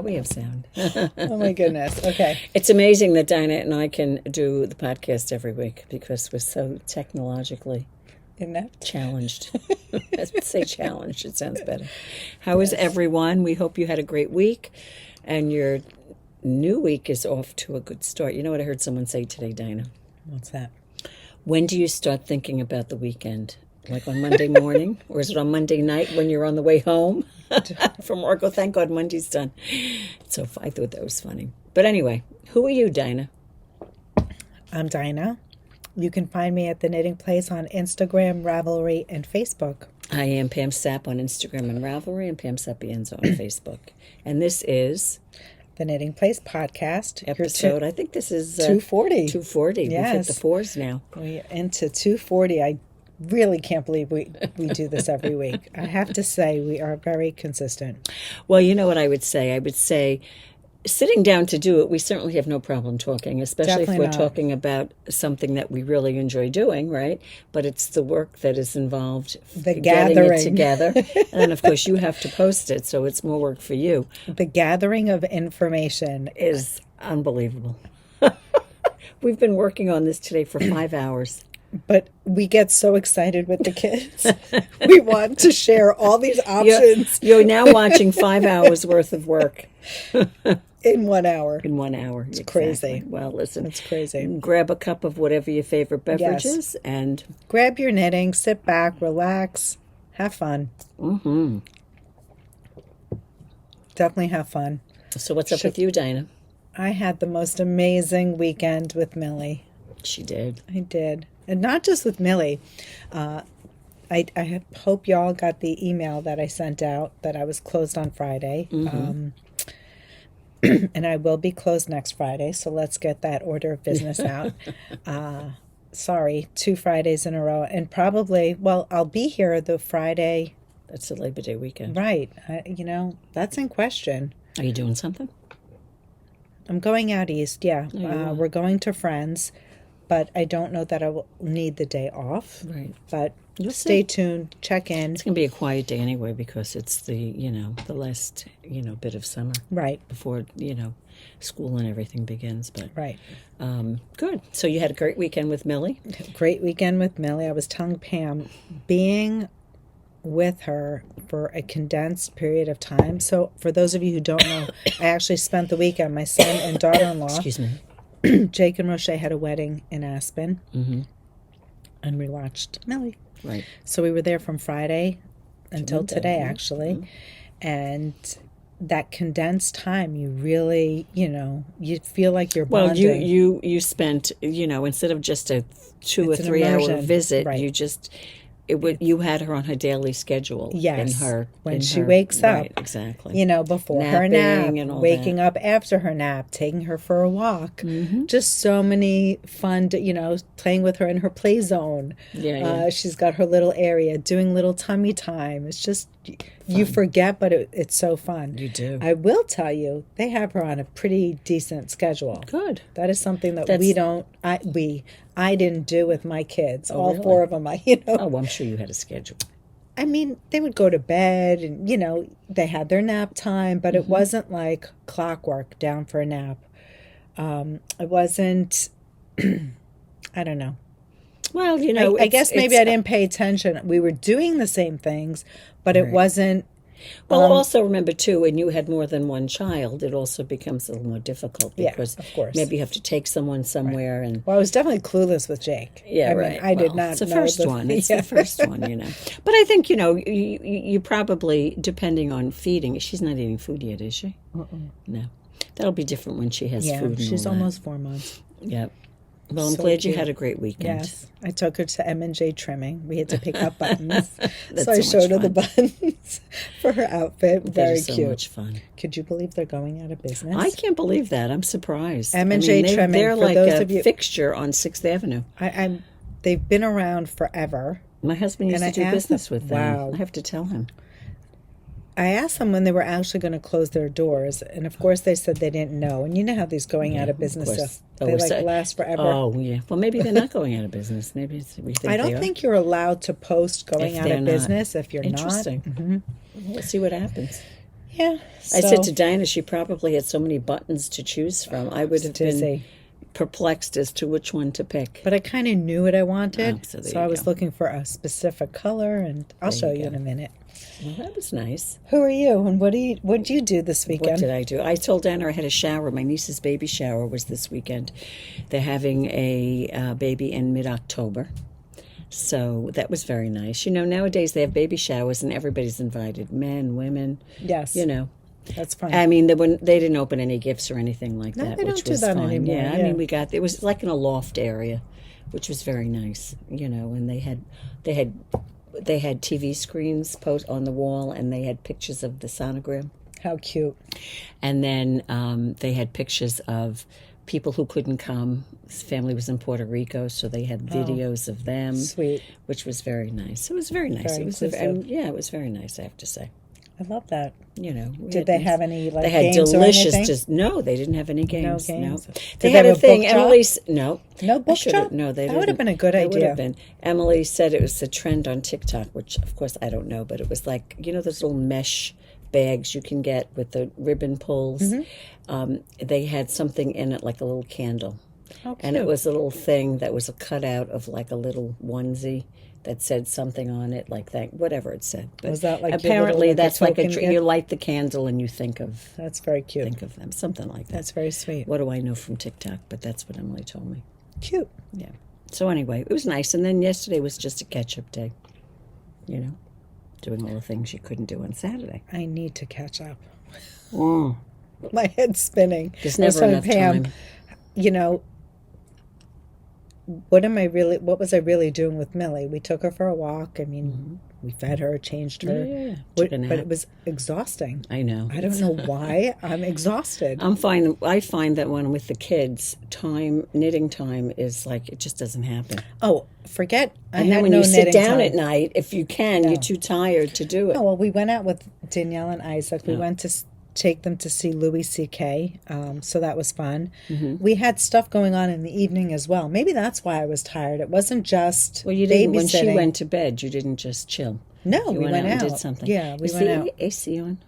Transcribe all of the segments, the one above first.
we have sound. Oh, my goodness. Okay. It's amazing that Dina and I can do the podcast every week because we're so technologically challenged. Let's say challenged. It sounds better. How is everyone? We hope you had a great week and your new week is off to a good start. You know what I heard someone say today, Dina? What's that? When do you start thinking about the weekend? Like on Monday morning? Or is it on Monday night when you're on the way home from work? Oh, thank God Monday's done. So I thought that was funny. But anyway, who are you, Dina? I'm Dina. You can find me at The Knitting Place on Instagram, Ravelry, and Facebook. I am Pam Sapp on Instagram and Ravelry, and Pam Sapienza on Facebook. And this is The Knitting Place podcast. Episode, I think this is 240. 240. Yes. We've hit the fours now. We're into 240. I really can't believe we do this every week. I have to say we are very consistent. Well, you know what I would say? I would say sitting down to do it, we certainly have no problem talking, especially Definitely if we're not. talking about something that we really enjoy doing, right? But it's the work that is involved, The getting gathering. it together. And then, of course, you have to post it, so it's more work for you. The gathering of information Is unbelievable. We've been working on this today for 5 hours. But we get so excited with the kids. We want to share all these options You're now watching 5 hours worth of work. in 1 hour. In 1 hour. It's crazy. Well, listen. It's crazy. Grab a cup of whatever your favorite beverage is and Grab your knitting, sit back, relax, have fun. Mm-hmm. Definitely have fun. So what's up with you, Dina? I had the most amazing weekend with Millie. She did. I did. And not just with Millie. I hope y'all got the email that I sent out that I was closed on Friday. Mm-hmm. And I will be closed next Friday, so let's get that order of business out. Sorry, 2 Fridays in a row. And probably, well, I'll be here the Friday. That's the Labor Day weekend. Right. That's in question. Are you doing something? I'm going out east, yeah. Oh, you are. We're going to friends, but I don't know that I will need the day off. Right. But You'll stay see. tuned, check in. It's going to be a quiet day anyway because it's the last, bit of summer Right, before, school and everything begins. But right. good. So you had a great weekend with Millie? Great weekend with Millie. I was telling Pam, being with her for a condensed period of time. So for those of you who don't know, I actually spent the weekend, my son and daughter-in-law, Excuse me. Jake and Roche had a wedding in Aspen, Mm-hmm. and we watched Millie. Right. So we were there from Friday until Monday, today, yeah. actually. And that condensed time, you really, you feel like you're Well, bonding. you spent, instead of just a 2 or It's an 3 hour immersion, visit, right. you had her on her daily schedule. Yes, when she wakes up. Right, exactly. Before her Napping nap, and all waking up after her nap, taking her for a walk. Mm-hmm. Just so many fun, playing with her in her play zone. Yeah. She's got her little area, doing little tummy time. It's just, you forget, but it's so fun. You do. I will tell you, they have her on a pretty decent schedule. Good. That is something that That's- I didn't do with my kids. Oh, All really? 4 of them, Oh, I'm sure you had a schedule. I mean, they would go to bed and, they had their nap time, but it wasn't like clockwork down for a nap. It wasn't, I don't know. Well, I guess maybe I didn't pay attention. We were doing the same things, but it Right. wasn't. Well, also remember, too, when you had more than one child, it also becomes a little more difficult Yeah, because of course. maybe you have to take someone somewhere and... Well, I was definitely clueless with Jake. Yeah, I mean, right. I did Well, not it's the know first one. It's the first one, But I think, you probably, depending on feeding, she's not eating food yet, is she? No. That'll be different when she has Yeah, food and she's all that. almost 4 months. Yep. Well, I'm So glad you cute. had a great weekend. Yes, I took her to M&J trimming. We had to pick up buttons, That's so I so much showed her the fun. buttons for her outfit. That Very is so cute. much fun. Could you believe they're going out of business? I can't believe that. I'm surprised. M&J trimming, They're for like those a of you- fixture on 6th Avenue. They've been around forever. My husband used And to I do asked business them- with them. wow. I have to tell him. I asked them when they were actually going to close their doors, and of course they said they didn't know. And you know how these going out of business course. stuff, Oh, they so- last forever. Oh, yeah. Well, maybe they're not going out of business. Maybe we think I don't they are. think you're allowed to post going If out they're of not. business if you're Interesting. not. Mm-hmm. We'll see what happens. Yeah. I said to Dina, she probably had so many buttons to choose from. I would have been perplexed as to which one to pick. But I kind of knew what I wanted, so I was looking for a specific color, and I'll show you in a minute. Well, that was nice. Who are you, and what did you do this weekend? What did I do? I told Dana I had a shower. My niece's baby shower was this weekend. They're having a baby in mid-October. So that was very nice. You know, nowadays they have baby showers and everybody's invited. Men, women. Yes. You know. That's fine. I mean, they didn't open any gifts or anything like that, they which don't do was that fine. anymore. Yeah, I mean, it was like in a loft area, which was very nice. You know, and they had TV screens on the wall, and they had pictures of the sonogram. How cute! And then they had pictures of people who couldn't come. His family was in Puerto Rico, so they had videos of them. Sweet, which was very nice. It was very nice. It was it was very nice, I have to say. I love that. You know, did they have any they had games delicious? or anything? No, they didn't have any games. No games. No. They had a thing. Emily's no book drop. No, they that would have been a good idea. Would have been. Emily said it was a trend on TikTok, which of course I don't know, but it was like, you know, those little mesh bags you can get with the ribbon pulls. Mm-hmm. They had something in it like a little candle, and it was a little thing that was a cutout of like a little onesie that said something on it, like that, whatever it said. But was that like apparently that's like a you light the candle and you think of. That's very cute. Think of them, something like that. That's very sweet. What do I know from TikTok? But that's what Emily told me. Cute. Yeah. So anyway, it was nice, and then yesterday was just a catch-up day. You know, doing all the things you couldn't do on Saturday. I need to catch up. Oh. My head's spinning. There's never enough time. You know, what was I really doing with Millie? We took her for a walk. I mean, we fed her, changed her. Yeah, but it was exhausting. I know. I don't know why. I'm exhausted. I'm fine. I find that when I'm with the kids, knitting time is like, it just doesn't happen. Oh, forget. And then when you sit down at night, if you can, you're too tired to do it. Oh, well, we went out with Danielle and Isaac. We went to take them to see Louis C.K., so that was fun. Mm-hmm. We had stuff going on in the evening as well. Maybe that's why I was tired. It wasn't just you didn't. When she went to bed, you didn't just chill. No, we went out and did something. Yeah, we went out. Is the AC on?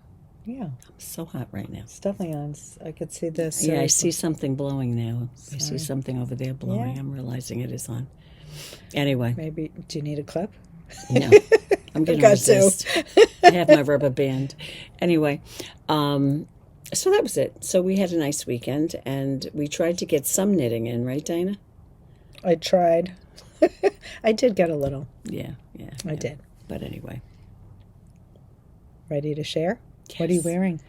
Yeah. I'm so hot right now. It's definitely on. I could see this. Yeah, I see something blowing now. Sorry. I see something over there blowing. Yeah. I'm realizing it is on. Anyway. Maybe, do you need a clip? No. I'm going to resist. I have my rubber band. Anyway, so that was it. So we had a nice weekend, and we tried to get some knitting in, right, Dina? I tried. I did get a little. Yeah. I did. But anyway. Ready to share? Yes. What are you wearing?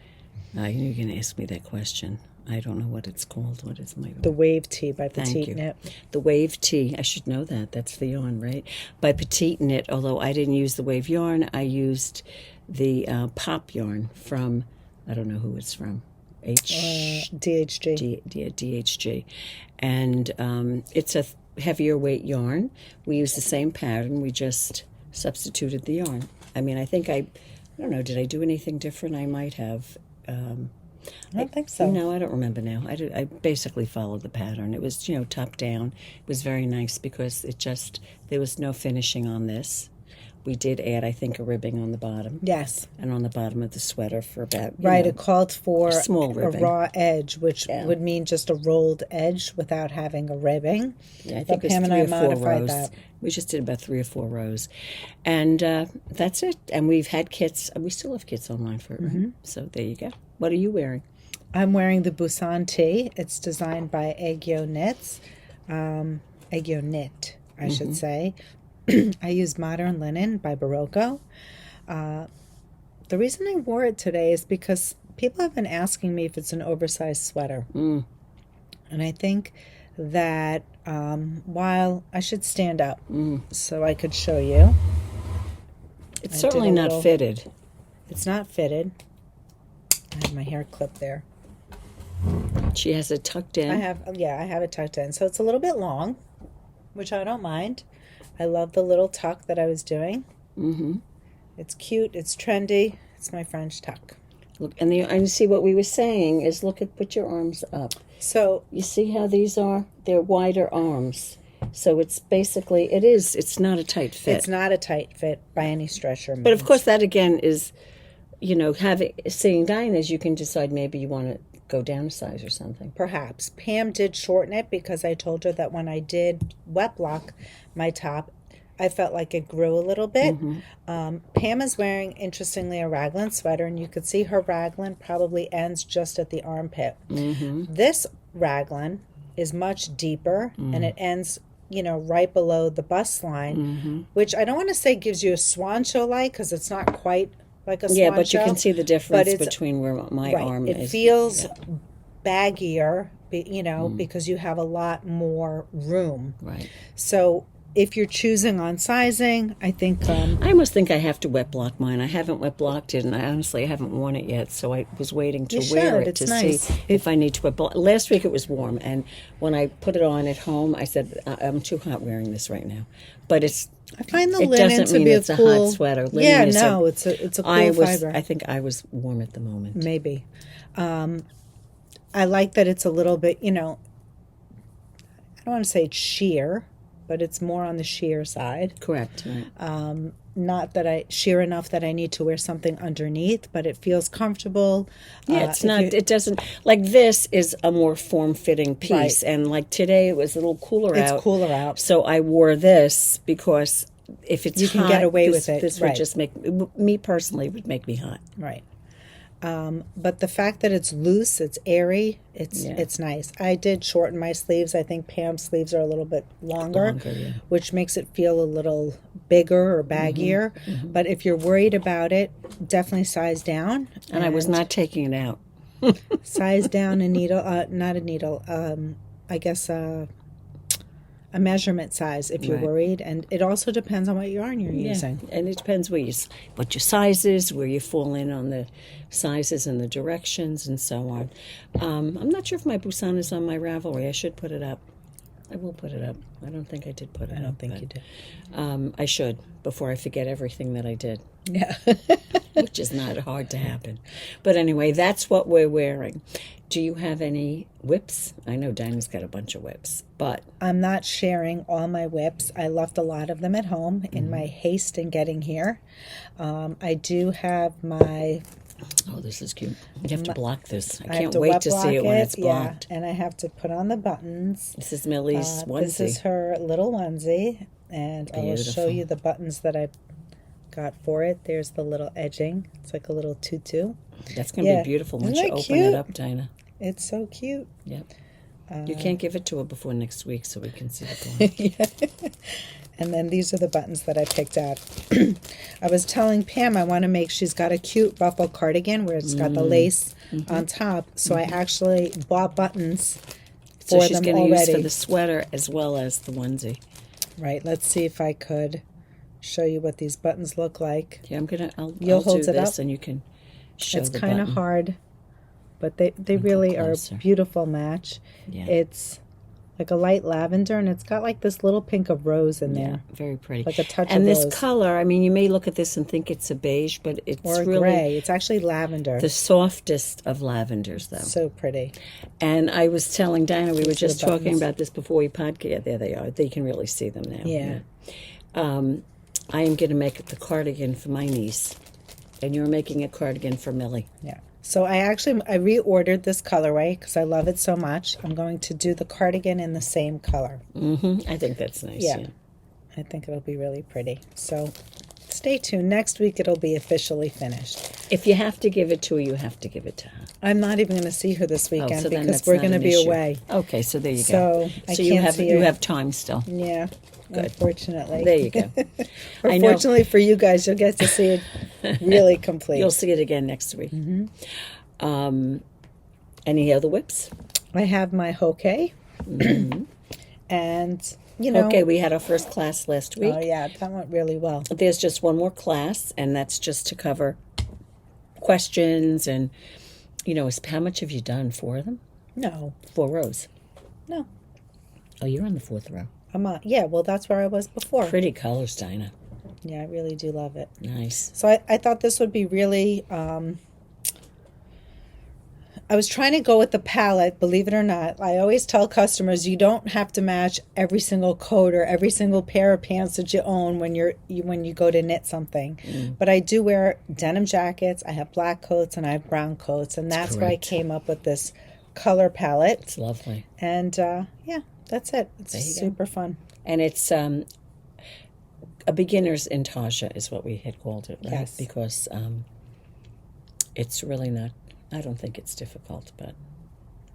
You're going to ask me that question. I don't know what it's called. What is my... The Wave Tee by Petite Knit. The Wave Tee. I should know that. That's the yarn, right? By Petite Knit, although I didn't use the wave yarn. I used the pop yarn from... I don't know who it's from. DHG. DHG. And it's a heavier weight yarn. We use the same pattern. We just substituted the yarn. I mean, I think I don't know, did I do anything different? I might have. I don't think so. No, I don't remember now. I basically followed the pattern. It was, top down. It was very nice because there was no finishing on this. We did add, I think, a ribbing on the bottom. Yes. And on the bottom of the sweater for about, it called for a small ribbing. A raw edge, which would mean just a rolled edge without having a ribbing. Yeah, I think it was 3 or 4 rows. That. We just did about 3 or 4 rows. And that's it. And we've had kits. We still have kits online for it, right? Mm-hmm. So there you go. What are you wearing? I'm wearing the Busan Tee. It's designed by aegyoknit, I should say. I use Modern Linen by Barocco. The reason I wore it today is because people have been asking me if it's an oversized sweater. And I think that while I should stand up so I could show you. It's certainly not fitted. It's not fitted. I have my hair clipped there. She has it tucked in. I have it tucked in. So it's a little bit long, which I don't mind. I love the little tuck that I was doing. Mm-hmm. It's cute. It's trendy. It's my French tuck. Look, and see what we were saying is put your arms up. So you see how these are? They're wider arms. So it's basically, it's not a tight fit. It's not a tight fit by any stretch or means. But of course that again is you know, seeing Dinah's, you can decide maybe you want to go down a size or something. Perhaps. Pam did shorten it because I told her that when I did wet block my top, I felt like it grew a little bit. Pam is wearing, interestingly, a raglan sweater, and you could see her raglan probably ends just at the armpit. This raglan is much deeper, and it ends, you know, right below the bust line, which I don't want to say gives you a swan show-like, because it's not quite like a swan show. Yeah, but you can see the difference between where my arm is. It feels baggier, you know, because you have a lot more room. Right. So if you're choosing on sizing, I think... I almost think I have to wet block mine. I haven't wet blocked it, and I haven't worn it yet, so I was waiting to wear it to see if I need to wet block. Last week it was warm, and when I put it on at home, I said, I'm too hot wearing this right now. But I find the it linen doesn't to mean be it's a a cool... hot sweater. Linen Yeah, is no, it's a cool fiber. I think I was warm at the moment. Maybe. I like that it's a little bit, you know, I don't want to say it's sheer, but it's more on the sheer side. Correct. Right. Not that sheer enough that I need to wear something underneath, but it feels comfortable. Yeah, it's not. It doesn't, like, this is a more form-fitting piece, and like today it was a little cooler out. It's cooler out, so I wore this because if it's you can get away with it. This would just make me personally would make me hot. Right. But the fact that it's loose, it's airy, it's nice. I did shorten my sleeves. I think Pam's sleeves are a little bit longer, which makes it feel a little bigger or baggier. But if you're worried about it, definitely size down. And I was not taking it out. Size down a needle, not a needle, I guess a measurement size if you're worried, and it also depends on what yarn you're using. And it depends what your size is, where you fall in on the sizes and the directions and so on. I'm not sure if my Busan is on my Ravelry. I should put it up. I will put it up. I don't think I did put it up. I don't think you did. I should, before I forget everything that I did. Yeah. Which is not hard to happen. But anyway, that's what we're wearing. Do you have any whips? I know Dinah's got a bunch of whips, but... I'm not sharing all my whips. I left a lot of them at home in my haste in getting here. I do have my... Oh, this is cute. You have to block this. I can't wait to see it when it's blocked. Yeah, and I have to put on the buttons. This is Millie's onesie. This is her little onesie, and I will show you the buttons that I got for it. There's the little edging. It's like a little tutu. That's going to be beautiful once you open it up, Dinah. It's so cute. Yep. You can't give it to her before next week so we can see the block. And then these are the buttons that I picked out. I was telling Pam I want to make, she's got a cute ruffle cardigan where it's got the lace on top. So I actually bought buttons for them already. So she's going to use for the sweater as well as the onesie. Right. Let's see if I could show you what these buttons look like. Yeah, I'll do this and you can show the button. It's kind of hard, but they really are a beautiful match. Yeah. It's like a light lavender, and it's got like this little pink of rose in there. Yeah, very pretty. Like a touch of rose. And this color, I mean, you may look at this and think it's a beige, but it's really gray. It's actually lavender. The softest of lavenders, though. So pretty. And I was telling Dina, we were just talking about this before we podcast. There they are. You can really see them now. Yeah. I am going to make the cardigan for my niece, and you're making a cardigan for Millie. Yeah. So I reordered this colorway because I love it so much. I'm going to do the cardigan in the same color. I think that's nice. Yeah. I think it'll be really pretty. So stay tuned. Next week it'll be officially finished. If you have to give it to her, you have to give it to her. I'm not even going to see her this weekend because we're going to be away. Okay, so there you go. So you have time still. Yeah. Good. Unfortunately. There you go. Fortunately for you guys, you'll get to see it really complete. You'll see it again next week. Any other whips? I have my Hokei. And, you know. Okay, we had our first class last week. Oh, yeah, that went really well. There's just one more class, and that's just to cover questions and, you know, how much have you done? 4 of them? No. 4 rows? No. Oh, you're on the 4th row. I'm on. Yeah, well, that's where I was before. Pretty colors, Dina. Yeah, I really do love it. Nice. So I thought this would be really I was trying to go with the palette, believe it or not. I always tell customers you don't have to match every single coat or every single pair of pants that you own when you go to knit something. But I do wear denim jackets, I have black coats, and I have brown coats, and that's why I came up with this color palette. It's lovely. And yeah, that's it. It's super fun. And it's a beginner's intarsia is what we had called it, right? Yes. Because it's really not, I don't think it's difficult, but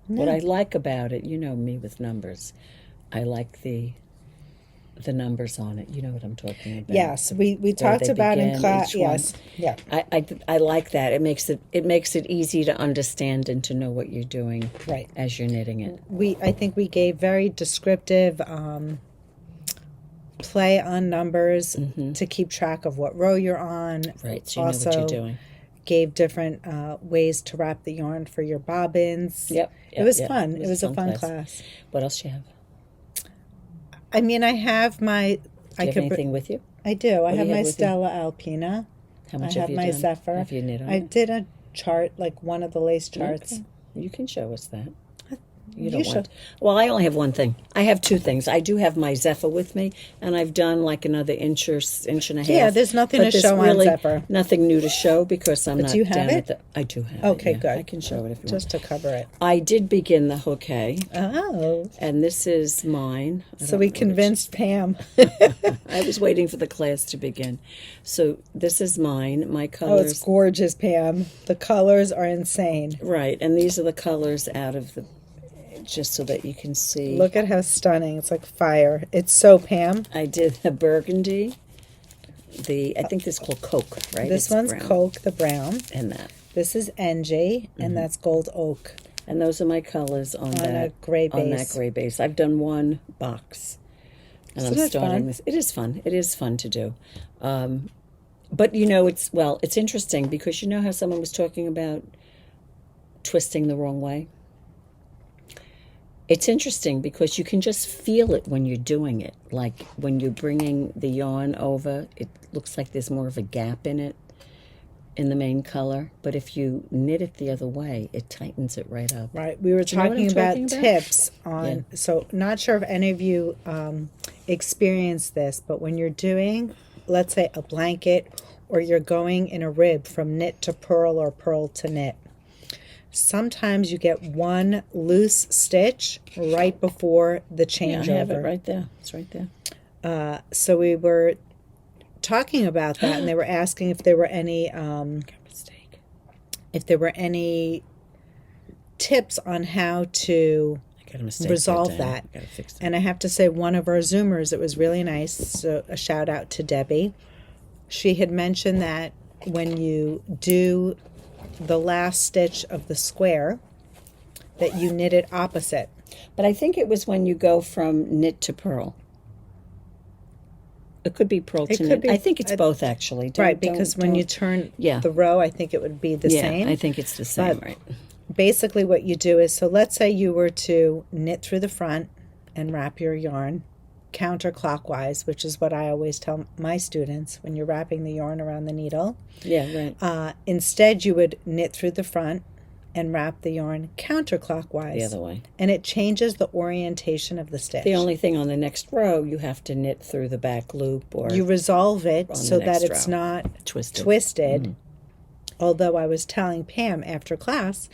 what I like about it, you know me with numbers, I like the numbers on it. You know what I'm talking about. Yes, we talked about in class. Yes, yeah. I like that. It makes it easy to understand and to know what you're doing Right. as you're knitting it. I think we gave very descriptive play on numbers to keep track of what row you're on. Right, so you know what you're doing. Gave different ways to wrap the yarn for your bobbins. Yep, it was fun. It was a fun class. What else do you have? I mean, I have my. Do you have anything with you? I do. I have my with you? Stella Alpina. How much I have have you my done? Zephyr. Have you knit on I it? did a chart, like one of the lace charts. Okay. You can show us that. You You don't should. want. Well, I only have one thing. I have two things. I do have my Zephyr with me, and I've done like another inch and a half. Yeah, there's nothing but to there's show on really Zephyr. Nothing new to show because I'm But not do you have down it? at the. I do have Okay, it. Yeah. good. I can show it if you Just to cover it. want. I did begin the Hokei, Oh. and this is mine. I So don't we know which. convinced Pam. I was waiting for the class to begin. So this is mine. My Oh, colors. it's gorgeous, Pam. The colors are insane. Right, and these are the colors out of the. Just so that you can see. Look at how stunning. It's like fire. It's so Pam. I did the burgundy. I think this is called Coke, right? This It's one's brown. Coke, the brown. And that. This is NJ, and that's Gold Oak. And those are my colors on that a gray On that base. gray base. I've done one box. And Isn't I'm it starting fun? this. It is fun. It is fun to do. But you know, it's interesting because you know how someone was talking about twisting the wrong way? It's interesting because you can just feel it when you're doing it. Like when you're bringing the yarn over, it looks like there's more of a gap in it in the main color. But if you knit it the other way, it tightens it right up. Right. We were Do you know what talking I'm about talking about? tips on, so not sure if any of you experienced this, but when you're doing, let's say, a blanket, or you're going in a rib from knit to purl or purl to knit, sometimes you get one loose stitch right before the Yeah, I changeover. have it right there. It's right there. So we were talking about that, and they were asking if there were any Mistake. tips on how to I got a mistake. resolve right there. that. I gotta fix that. And I have to say, one of our Zoomers, it was really nice. So a shout out to Debbie. She had mentioned that when you do the last stitch of the square, that you knit it opposite. But I think it was when you go from knit to purl. It could be purl to It could knit. be- I think it's both actually. Right, because when you turn the row, I think it would be the same. I think it's the same, But right? basically what you do is, so let's say you were to knit through the front and wrap your yarn counterclockwise, which is what I always tell my students when you're wrapping the yarn around the needle. Yeah, right. Instead, you would knit through the front and wrap the yarn counterclockwise. The other way. And it changes the orientation of the stitch. The only thing on the next row, you have to knit through the back loop or you resolve it the so that next it's row. not twisted. twisted. Although I was telling Pam after class,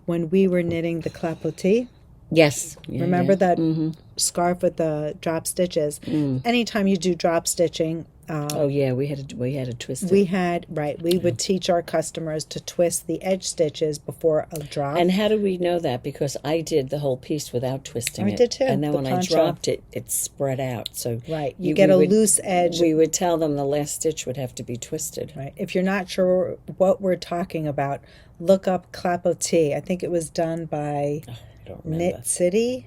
when we were knitting the clapotis, Yes. Yeah, remember yeah. that scarf with the drop stitches? Anytime you do drop stitching, Oh yeah, we had to twist it. we would teach our customers to twist the edge stitches before a drop. And how do we know that? Because I did the whole piece without twisting it. I did too, And then the when poncho. I dropped it, it spread out. So Right, you get a loose edge. We would tell them the last stitch would have to be twisted. Right. If you're not sure what we're talking about, look up clapotis. I think it was done by I don't remember. Knit City.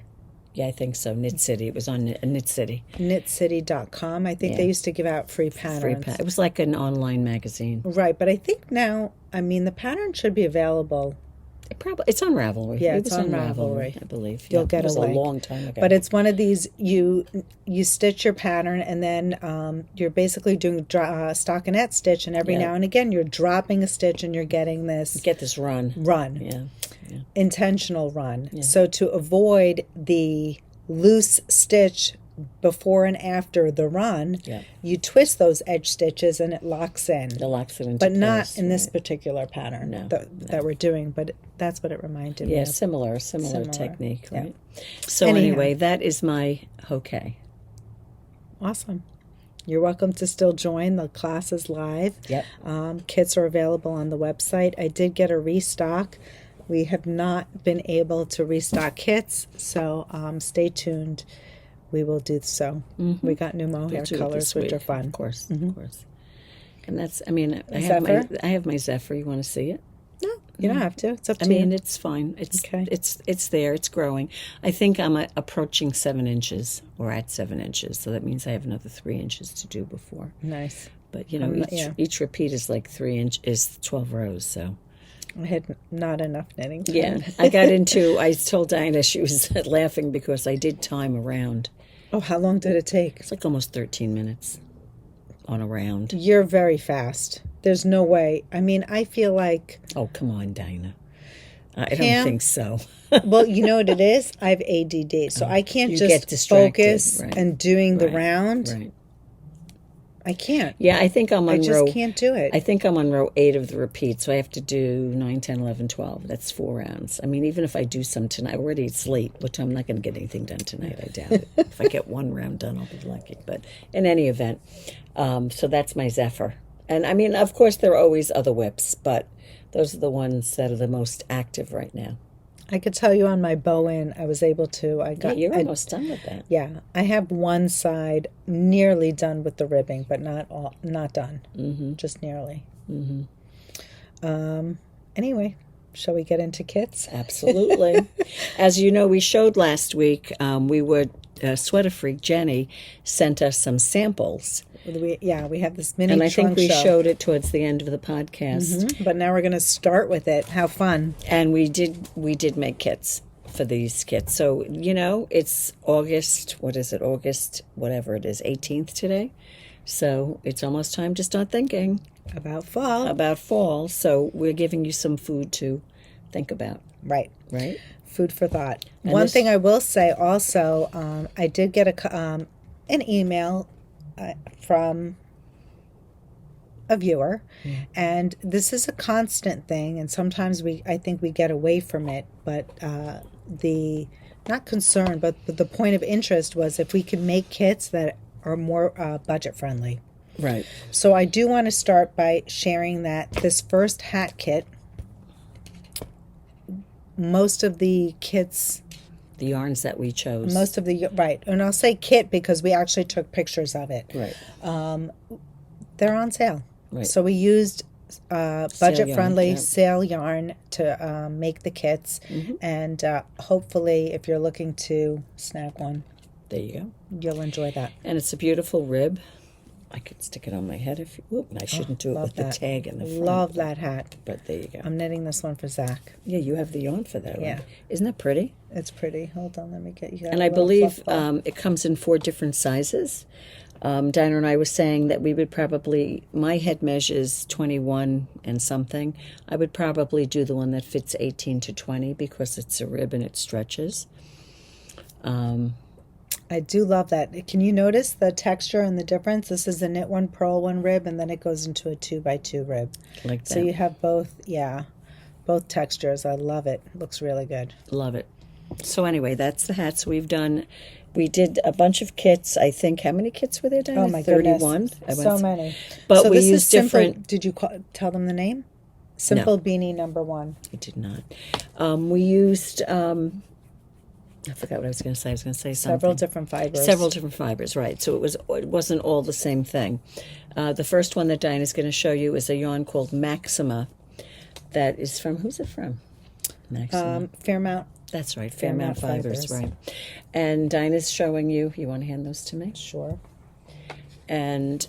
Yeah, I think so. Knit City. It was on Knit City. knitcity.com. I think they used to give out free patterns. It was like an online magazine. Right, but I think now, I mean, the pattern should be available Probably it's on Ravelry. Yeah, It it's was on Ravelry. I believe. You'll Yeah, get it was a link. a long time ago. But it's one of these, you stitch your pattern, and then you're basically doing stockinette stitch, and every now and again you're dropping a stitch and you're getting this get this run. Yeah. Intentional run. Yeah. So to avoid the loose stitch before and after the run, you twist those edge stitches and it locks in. It locks it into but place, not in this particular pattern that we're doing, but that's what it reminded me of. Similar technique, right? So anyway, that is my Hokei. Awesome. You're welcome to still join. The class is live. Yep. Kits are available on the website. I did get a restock. We have not been able to restock kits, so stay tuned. We will do so. Mm-hmm. We got new mohair colors, which are fun. Of course, of course. And that's, I mean, I have my Zephyr. You want to see it? No, you don't have to. It's up to you. I mean, it's fine. It's okay. It's there. It's growing. I think I'm approaching 7 inches, or at 7 inches. So that means I have another 3 inches to do before. Nice. But each repeat is like 12 rows. So I had not enough knitting time. Yeah, I told Dina, she was laughing because I did time a round. Oh, how long did it take? It's like almost 13 minutes on a round. You're very fast. There's no way. I mean, I feel like... Oh, come on, Dina. I don't think so. Well, you know what it is? I have ADD, so I can't just focus and doing the round. Right. I can't. Yeah, I think I'm on can't do it. I think I'm on row 8 of the repeat, so I have to do 9, 10, 11, 12. That's 4 rounds. I mean, even if I do some tonight, already it's late, which I'm not going to get anything done tonight, I doubt it. If I get 1 round done, I'll be lucky. But in any event, so that's my Zephyr. And I mean, of course, there are always other whips, but those are the ones that are the most active right now. I could tell you on my bow-in, I was able to. You're almost done with that. Yeah, I have one side nearly done with the ribbing, but not done. Mm-hmm. Just nearly. Mm-hmm. Anyway, shall we get into kits? Absolutely. As you know, we showed last week. SweaterFreak Jenny sent us some samples. We have this mini and I trunk think we show. showed it towards the end of the podcast. Mm-hmm. But now we're going to start with it. How fun! And we did make kits for these kits. So it's August. What is it? August, whatever it is, 18th today. So it's almost time to start thinking about fall. About fall. So we're giving you some food to think about. Right. Food for thought. And One thing I will say also, I did get an email from a viewer, and this is a constant thing, and sometimes I think we get away from it, but the not concern, but the point of interest was if we could make kits that are more budget friendly. Right. So I do want to start by sharing that this first hat kit, most of the kits, the yarns that we chose. And I'll say kit because we actually took pictures of it. Right. They're on sale. Right. So we used budget-friendly sale yarn to make the kits, and hopefully, if you're looking to snag one, there you go. You'll enjoy that. And it's a beautiful rib. I could stick it on my head if you... I shouldn't do it with the tag in the front. Love that hat. But there you go. I'm knitting this one for Zach. Yeah, you have the yarn for that one. Yeah. Isn't that pretty? It's pretty. Hold on, let me get you. And I believe it comes in 4 different sizes. Dina and I were saying that we would probably... My head measures 21 and something. I would probably do the one that fits 18 to 20 because it's a rib and it stretches. I do love that. Can you notice the texture and the difference? This is a knit one, purl one rib, and then it goes into a 2x2 rib. Like that. So you have both textures. I love it. Looks really good. Love it. So anyway, that's the hats we've done. We did a bunch of kits. I think, how many kits were there, Dina? Oh my 31? Goodness. So many. But we used different... Did you tell them the name? Simple Beanie #1. I did not. We used... I forgot what I was going to say. I was going to say something. Several different fibers, right. So it wasn't all the same thing. The first one that Dina's going to show you is a yarn called Maxima. That is from... Who's it from? Maxima. Fairmount. That's right, Fairmount Fibers, right. And Dina's showing you... You want to hand those to me? Sure. And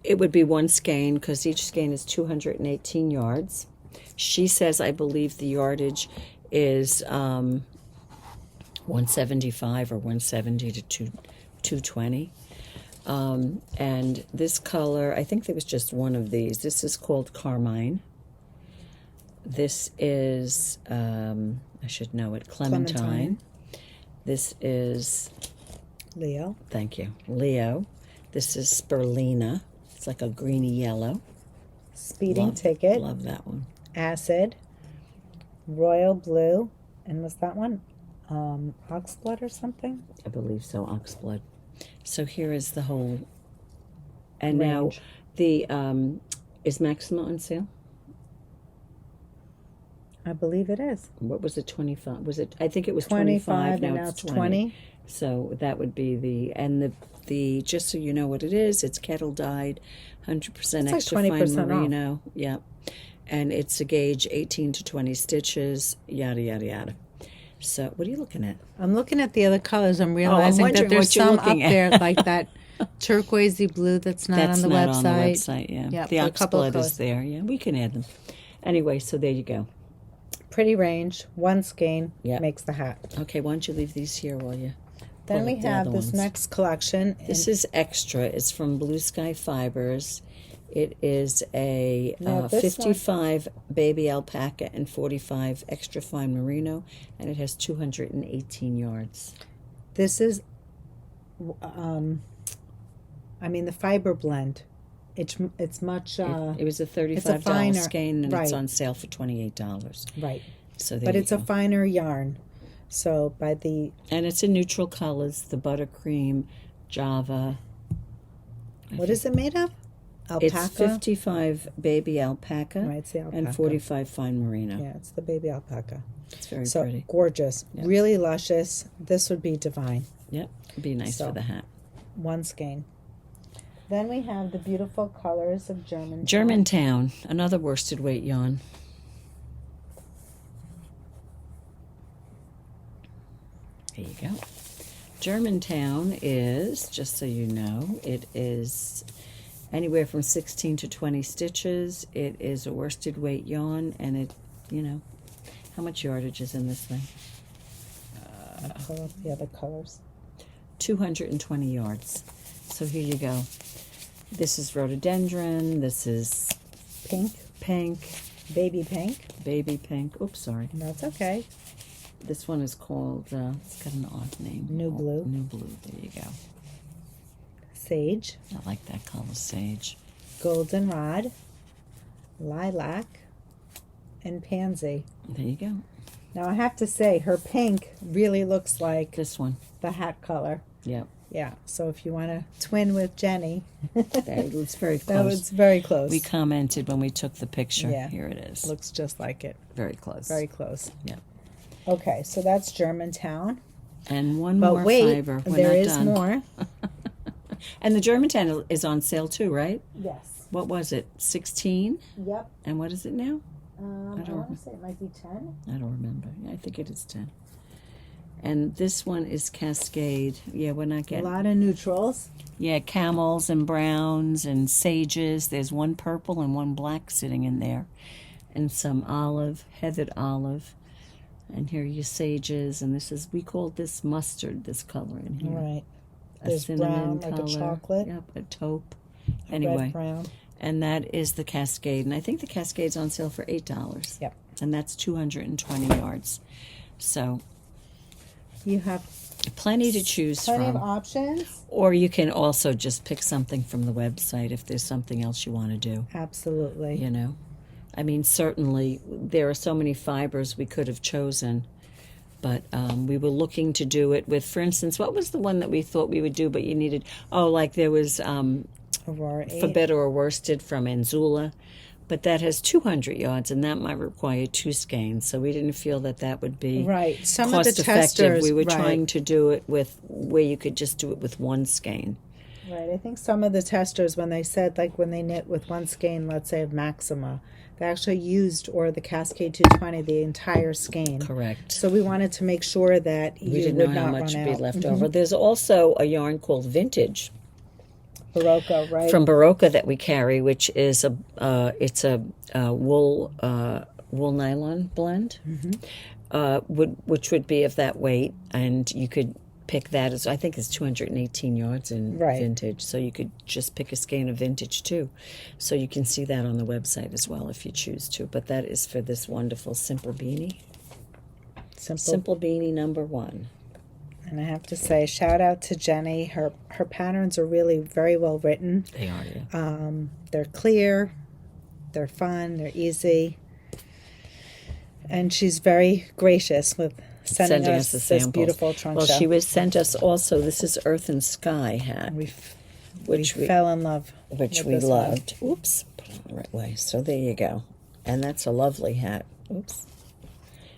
it would be one skein, because each skein is 218 yards. She says, I believe the yardage is 175 or 170 to 220. And this color, I think there was just one of these. This is called Carmine. This is, I should know it, Clementine. This is Leo. Thank you. Leo. This is Spirulina. It's like a greeny yellow. Speeding Ticket. Love that one. Acid. Royal Blue. And was that one Oxblood or something? I believe so, Oxblood. So here is the whole. And range. now the is Maxima on sale? I believe it is. What was it, 25? Was it? I think it was 25, 25. and now it's 20. So that would be the just so you know what it is, it's kettle dyed, 100% extra like 20% fine off. merino. Yep. And it's a gauge 18 to 20 stitches, yada, yada, yada. So what are you looking at? I'm looking at the other colors. I'm realizing that wondering there's what you're some up looking at. there, like that turquoisey blue that's not on the not website. on the website, yeah. Yep, The a couple of Oxblood is colors. there. Yeah, we can add them. Anyway, so there you go. Pretty range. One skein Yep. makes the hat. Okay, why don't you leave these here while you Then pull we up the have other this ones. next collection. This is extra. It's from Blue Sky Fibers. It is a Now, this 55 baby alpaca and 45 extra fine merino, and it has 218 yards. This is, I mean, the fiber blend. It's much. It was a $35 finer- skein, and it's right. on sale for $28. Right. So there But you it's go. a finer yarn. So by the And it's in neutral colors: the buttercream, Java. what is it made of? Alpaca. It's 55 baby alpaca, Right, it's the alpaca. and 45 fine merino. Yeah, it's the baby alpaca. It's very So pretty. gorgeous, Yep. really luscious. This would be divine. Yep, it'd be nice So. for the hat. One skein. Then we have the beautiful colors of German. Germantown, another worsted weight yarn. There you go. Germantown is, just so you know, it is anywhere from 16 to 20 stitches. It is a worsted weight yarn, and it, you know, how much yardage is in this thing? I'll pull up the other colors. 220 yards. So here you go. This is rhododendron. This is Pink, pink, baby pink. baby pink. Oops, sorry. That's okay. This one is called, it's got an odd name. New Blue. New Blue, there you go. Sage, I like that color, sage. goldenrod, lilac, and pansy. There you go. Now I have to say, her pink really looks like This one, the hat color. yep. Yeah, so if you want to twin with Jenny, It's very that close. was very close. We commented when we took the picture. Yeah. Here it is. Looks just like it. Very close. Very close. Yep. Okay, so that's Germantown. And one But more wait, fiber. We're there not is done. more. And the Germantown is on sale too, right? Yes. What was it? 16? Yep. And what is it now? I don't want to say it might be 10. I don't remember. Yeah, I think it is 10. And this one is Cascade. Yeah, we're not A getting... lot of neutrals. Yeah, camels and browns and sages. There's one purple and one black sitting in there. And some olive, heathered olive. And here are your sages. And this is, we called this mustard, this color in here. Right. A There's cinnamon brown, like color. a chocolate. Yep, a taupe. A Anyway, red brown. and that is the Cascade. And I think the Cascade's on sale for $8. Yep. And that's 220 yards. So You have plenty to choose plenty from. of options. Or you can also just pick something from the website if there's something else you want to do, Absolutely. you know. I mean, certainly there are so many fibers we could have chosen, but we were looking to do it with, for instance, what was the one that we thought we would do, but you needed, like there was Aurora 8. for better or worsted from Anzula, but that has 200 yards, and that might require 2 skeins, so we didn't feel that that would be Right. Some of the cost effective. testers. We were right. trying to do it with where you could just do it with 1 skein. Right. I think some of the testers, when they said, like when they knit with 1 skein, let's say of Maxima, they actually used, or the Cascade 220, the entire skein. Correct. So we wanted to make sure that We you didn't would know how not much run would be out. left over. There's also a yarn called Vintage. Barocco, right? from Barocco that we carry, which is it's a wool nylon blend, which would be of that weight, and you could pick that as I think it's 218 yards in vintage, so you could just pick a skein of vintage too. So you can see that on the website as well if you choose to. But that is for this wonderful simple beanie. Simple beanie number 1. And I have to say, shout out to Jenny. Her patterns are really very well written. They are, yeah. They're clear, they're fun, they're easy, and she's very gracious with sending us this beautiful trunk show. Well, she sent us also, this is Earth and Sky hat. Which we fell in love with. Which we loved. One. Oops, put it on the right way. So there you go. And that's a lovely hat. Oops.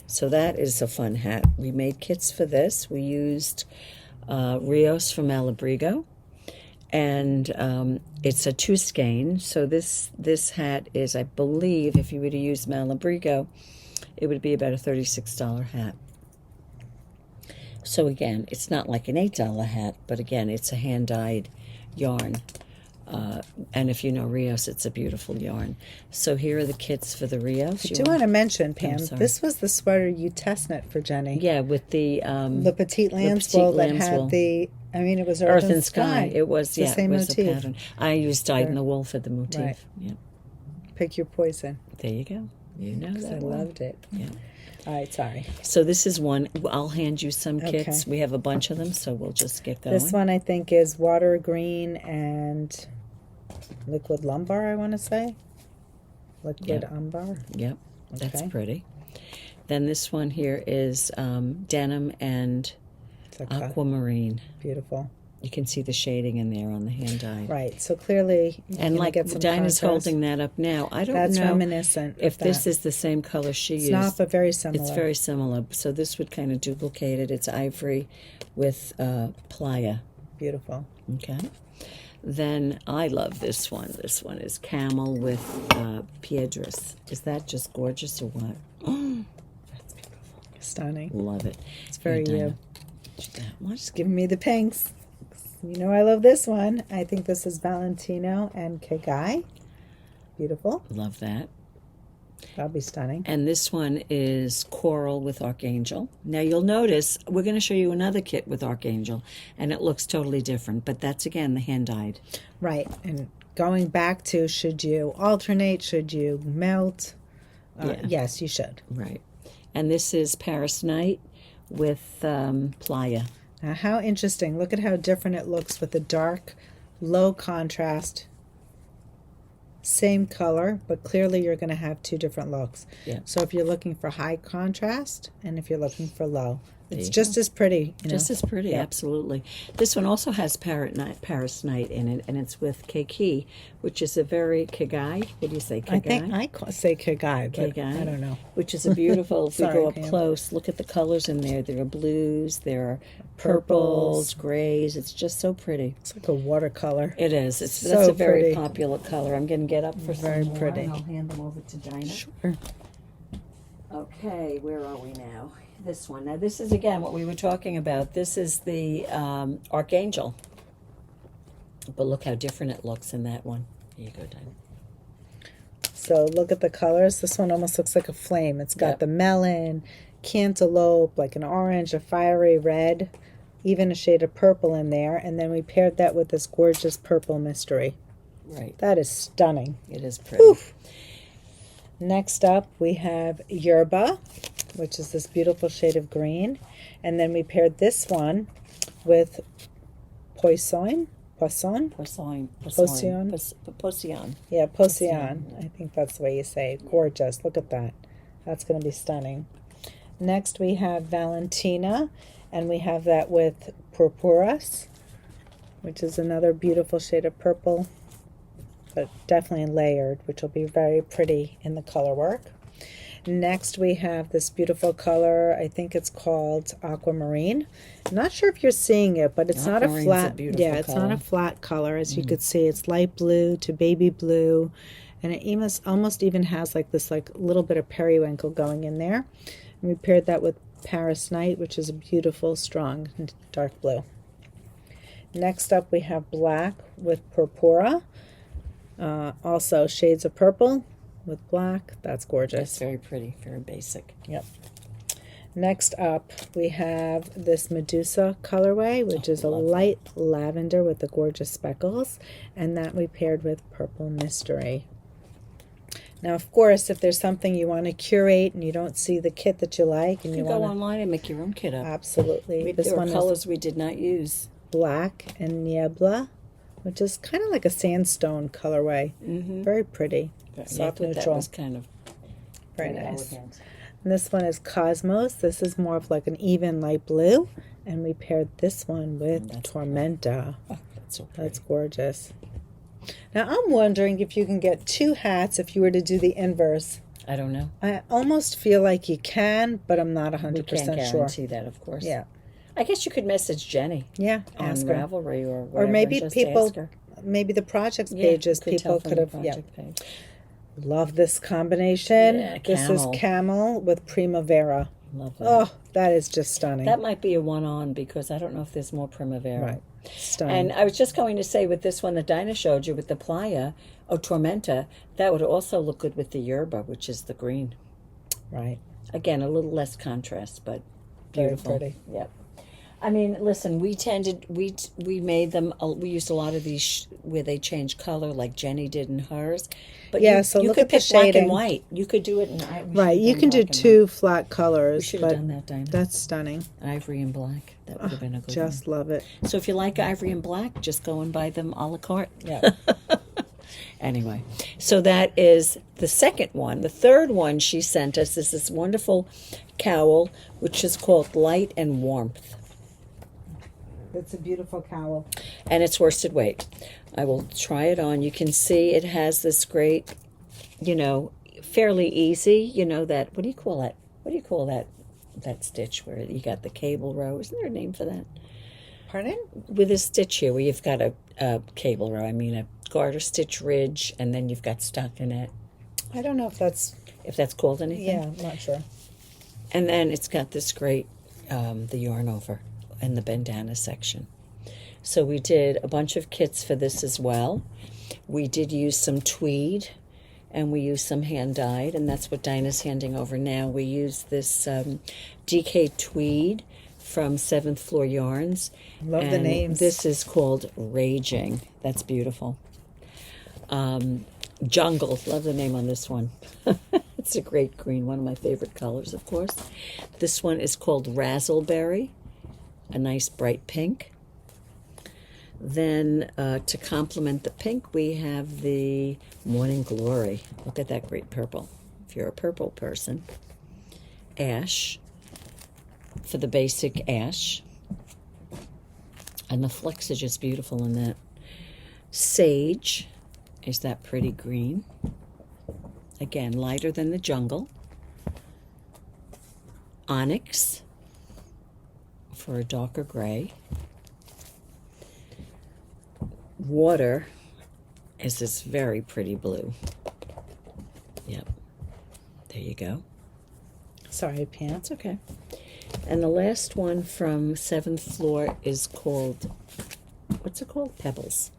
So that is a fun hat. We made kits for this. We used Rios from Malabrigo. And it's a 2 skein. So this hat is, I believe, if you were to use Malabrigo, it would be about a $36 hat. So again, it's not like an $8 hat, but again, it's a hand-dyed yarn. And if you know Rios, it's a beautiful yarn. So here are the kits for the Rios. I do want to mention, Pam, this was the sweater you test knit for Jenny. Yeah, with the Petite lamb's wool that had the, I mean, it was Earth and Sky. It was, the same it was motif. a pattern. I used dyed in the wool for the motif. Right. Yeah. Pick your poison. There you go. You know that. I loved it. Yeah. All right, sorry. So this is one. I'll hand you some kits. We have a bunch of them, so we'll just get going. This one I think is water green and liquid lumbar, I want to say. Liquid umbar. Yep, that's pretty. Then this one here is denim and aquamarine. Beautiful. You can see the shading in there on the hand dyed. Right. So clearly, and like Dina's holding that up now. I don't know. That's reminiscent. If this is the same color she used. It's not, but very similar. It's very similar. So this would kind of duplicate it. It's ivory with playa. Beautiful. Okay. Then I love this one. This one is camel with piedras. Is that just gorgeous or what? Oh, that's beautiful. Stunning. Love it. It's very you. Just giving me the pinks. You know I love this one. I think this is Valentino and Kegai. Beautiful. Love that. That'll be stunning. And this one is coral with Archangel. Now you'll notice we're going to show you another kit with Archangel, and it looks totally different, but that's again the hand-dyed. Right. And going back to, should you alternate? Should you melt? Yes, you should. Right. And this is Paris Night with playa. Now, how interesting. Look at how different it looks with the dark, low contrast. Same color, but clearly you're going to have 2 different looks. Yeah. So if you're looking for high contrast and if you're looking for low, it's just as pretty. Just as pretty, absolutely. This one also has Paris Night in it, and it's with Keiki, which is a very Kegai. What do you say, Kegai? I think I say Kegai, but I don't know. Which is a beautiful, if we go up close, look at the colors in there. There are blues, there are purples, grays. It's just so pretty. It's like a watercolor. It is. That's a very popular color. I'm going to get up for some more, pretty. and I'll hand them over to Dina. Sure. Okay, where are we now? This one. Now, this is, again, what we were talking about. This is the Archangel. But look how different it looks in that one. Here you go, Dina. So look at the colors. This one almost looks like a flame. It's got the melon, cantaloupe, like an orange, a fiery red, even a shade of purple in there. And then we paired that with this gorgeous purple mystery. Right. That is stunning. It is pretty. Oof. Next up, we have Yerba, which is this beautiful shade of green. And then we paired this one with Poisson. Yeah, Poisson. I think that's the way you say it. Gorgeous. Look at that. That's going to be stunning. Next, we have Valentina, and we have that with Purpuras, which is another beautiful shade of purple, but definitely layered, which will be very pretty in the color work. Next, we have this beautiful color. I think it's called Aquamarine. I'm not sure if you're seeing it, but it's not a flat. It's not a flat color, as you could see. It's light blue to baby blue, and it almost even has like this little bit of periwinkle going in there. And we paired that with Paris Night, which is a beautiful, strong, dark blue. Next up, we have black with purpura. Also shades of purple with black. That's gorgeous. That's very pretty, very basic. Yep. Next up, we have this Medusa colorway, which is a light lavender with the gorgeous speckles, and that we paired with Purple Mystery. Now, of course, if there's something you want to curate and you don't see the kit that you like, and you want go to online and make your own kit up. Absolutely. There are colors we did not use. Black and Niebla, which is kind of like a sandstone colorway. Very pretty. Soft neutral. That was kind of very nice. And this one is Cosmos. This is more of like an even light blue. And we paired this one with Tormenta. Oh, that's so pretty. That's gorgeous. Now, I'm wondering if you can get 2 hats if you were to do the inverse. I don't know. I almost feel like you can, but I'm not 100% we can't sure. guarantee that, of course. Yeah. I guess you could message Jenny. Yeah, on ask her. Ravelry or whatever. Or maybe and just people, ask her. maybe the projects pages, people could have. Page. Love this combination. Yeah, this is camel with primavera. Love that. Oh, that is just stunning. That might be a one-on because I don't know if there's more primavera. Right. Stunning. And I was just going to say with this one that Dina showed you with the playa, Tormenta, that would also look good with the yerba, which is the green. Right. Again, a little less contrast, but beautiful. Very pretty. Yep. I mean, listen, we made them, we used a lot of these where they change color like Jenny did in hers. But yeah, so you look could at the pick black shading. and white. You could do it in right, you can do 2 flat colors. We should have done that, Diamond. That's stunning. Ivory and black. That would have been a good just one. Love it. So if you like ivory and black, just go and buy them a la carte. Yeah. Anyway, so that is the second one. The third one she sent us is this wonderful cowl, which is called Light and Warmth. That's a beautiful cowl. And it's worsted weight. I will try it on. You can see it has this great, fairly easy, that, what do you call that? What do you call that stitch where you got the cable row? Isn't there a name for that? Pardon? With a stitch here where you've got a cable row. I mean a garter stitch ridge, and then you've got stockinette. I don't know if that's called anything. Yeah, I'm not sure. And then it's got this great, the yarn over and the bandana section. So we did a bunch of kits for this as well. We did use some tweed, and we used some hand-dyed, and that's what Dinah's handing over now. We used this DK tweed from 7th Floor Yarns. Love the names. This is called Raging. That's beautiful. Jungle. Love the name on this one. It's a great green, one of my favorite colors, of course. This one is called Razzleberry, a nice bright pink. Then to complement the pink, we have the Morning Glory. Look at that great purple. If you're a purple person. Ash, for the basic ash. And the flecks are just beautiful in that. Sage is that pretty green. Again, lighter than the jungle. Onyx for a darker gray. Water is this very pretty blue. Yep. There you go. Sorry, pants. That's okay. And the last one from 7th Floor is called, what's it called? Pebbles.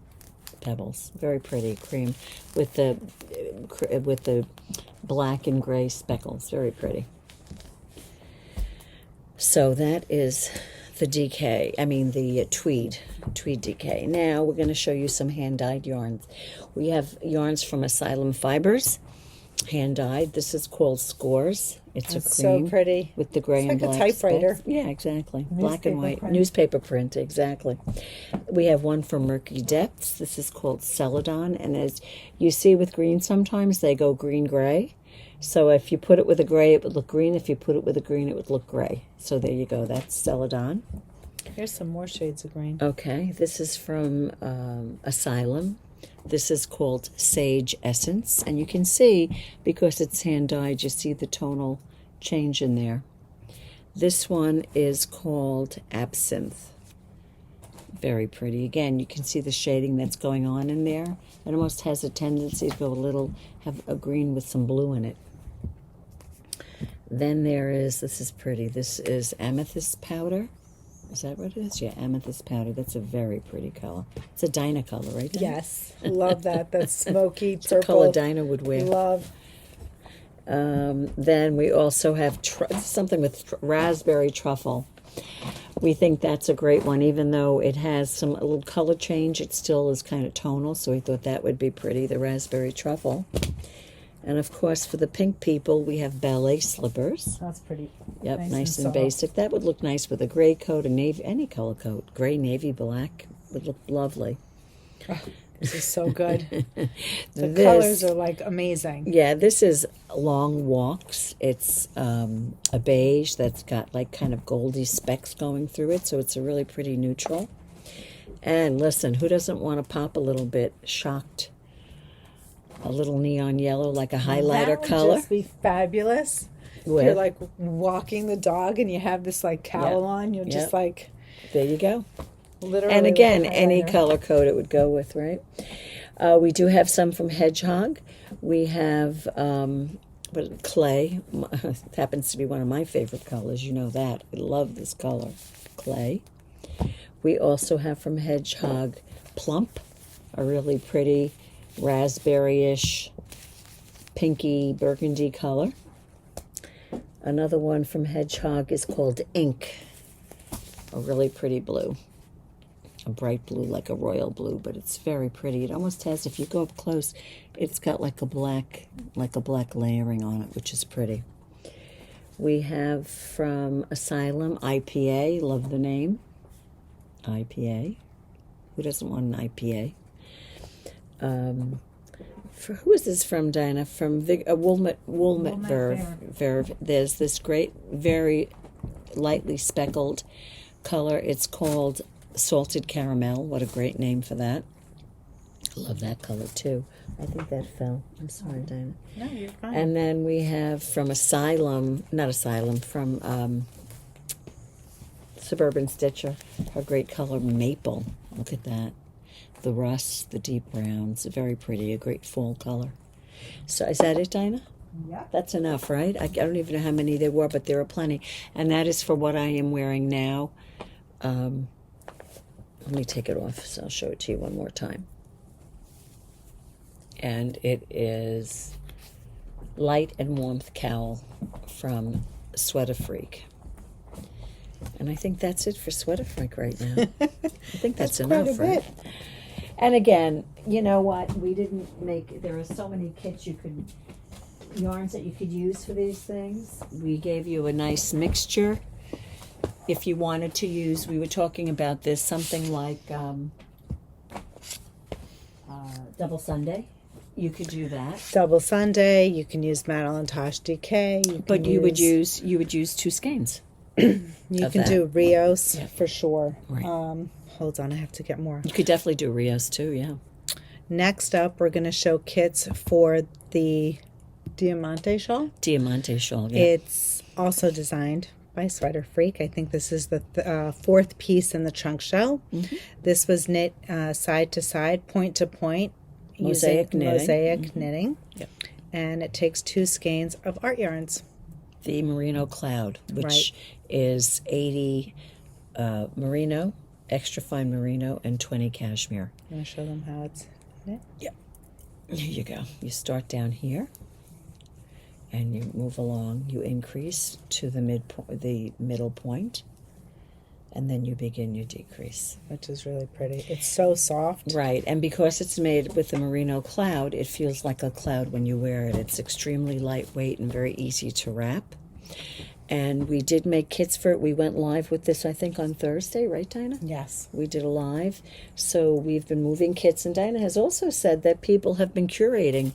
Pebbles. Very pretty cream with the black and gray speckles. Very pretty. So that is the DK. I mean the tweed DK. Now we're going to show you some hand-dyed yarns. We have yarns from Asylum Fibers, hand-dyed. This is called Scores. It's That's a cream so pretty. with the gray and like black a typewriter. specks. Yeah, exactly. Black and white. print. Newspaper print, exactly. We have one from Murky Depths. This is called Celadon. And as you see with green, sometimes they go green-gray. So if you put it with a gray, it would look green. If you put it with a green, it would look gray. So there you go. That's Celadon. Here's some more shades of green. Okay. This is from Asylum. This is called Sage Essence. And you can see, because it's hand-dyed, you see the tonal change in there. This one is called Absinthe. Very pretty. Again, you can see the shading that's going on in there. It almost has a tendency to go have a green with some blue in it. Then there is, this is pretty, this is Amethyst Powder. Is that what it is? Yeah, amethyst powder. That's a very pretty color. It's a Dina color, right, Dina? Yes, love that. That smoky It's purple. a color Dina would wear. Love. Then we also have something with raspberry truffle. We think that's a great one, even though it has a little color change. It still is kind of tonal, so we thought that would be pretty, the raspberry truffle. And of course, for the pink people, we have ballet slippers. That's pretty. Yep, nice and soft. basic. That would look nice with a gray coat, a navy, any color coat. Gray, navy, black would look lovely. Oh, this is so good. The colors are like amazing. Yeah, this is long walks. It's a beige that's got like kind of goldy specks going through it, so it's a really pretty neutral. And listen, who doesn't want to pop a little bit shocked? A little neon yellow, like a highlighter color. That would just be fabulous. With, you're like walking the dog and you have this like cowl on. You're just like, there you go. Literally. And again, any color code it would go with, right? We do have some from Hedgehog. We have clay. It happens to be one of my favorite colors. You know that. I love this color, clay. We also have from Hedgehog Plump, a really pretty raspberry-ish, pinky burgundy color. Another one from Hedgehog is called Ink, a really pretty blue. A bright blue, like a royal blue, but it's very pretty. It almost has, if you go up close, it's got like a black layering on it, which is pretty. We have from Asylum IPA, love the name. IPA. Who doesn't want an IPA? Who is this from, Dinah? From Wilmette Verve. There's this great, very lightly speckled color. It's called Salted Caramel. What a great name for that. I love that color too. I think that fell. I'm sorry, Dinah. No, you're fine. And then we have from from Suburban Stitcher, her great color Maple. Look at that. The rust, the deep browns, very pretty, a great fall color. So is that it, Dinah? Yeah. That's enough, right? I don't even know how many there were, but there are plenty. And that is for what I am wearing now. Let me take it off, so I'll show it to you one more time. And it is Light and Warmth Cowl from SweaterFreak. And I think that's it for SweaterFreak right now. I think that's enough, right? And again, you know what? We didn't make, there are so many kits yarns that you could use for these things. We gave you a nice mixture. If you wanted to use, we were talking about this, something like Double Sunday. You could do that. Double Sunday. You can use Madeline Tosh DK. But you would use 2 skeins. You can do Rios for sure. Right. Hold on, I have to get more. You could definitely do Rios too, yeah. Next up, we're going to show kits for the Diamate Shawl. Diamate Shawl, yeah. It's also designed by SweaterFreak. I think this is the 4th piece in the trunk shell. Mm-hmm. This was knit side to side, point to point, mosaic knitting. Yep. And it takes 2 skeins of art yarns. The Merino Cloud, which is 80 merino, extra fine merino, and 20 cashmere. I'm going to show them how it's knit. Yep. Here you go. You start down here, and you move along. You increase to the middle point, and then you begin your decrease. Which is really pretty. It's so soft. Right, and because it's made with the Merino Cloud, it feels like a cloud when you wear it. It's extremely lightweight and very easy to wrap. And we did make kits for it. We went live with this, I think, on Thursday, right, Dinah? Yes. We did a live. So we've been moving kits, and Dinah has also said that people have been curating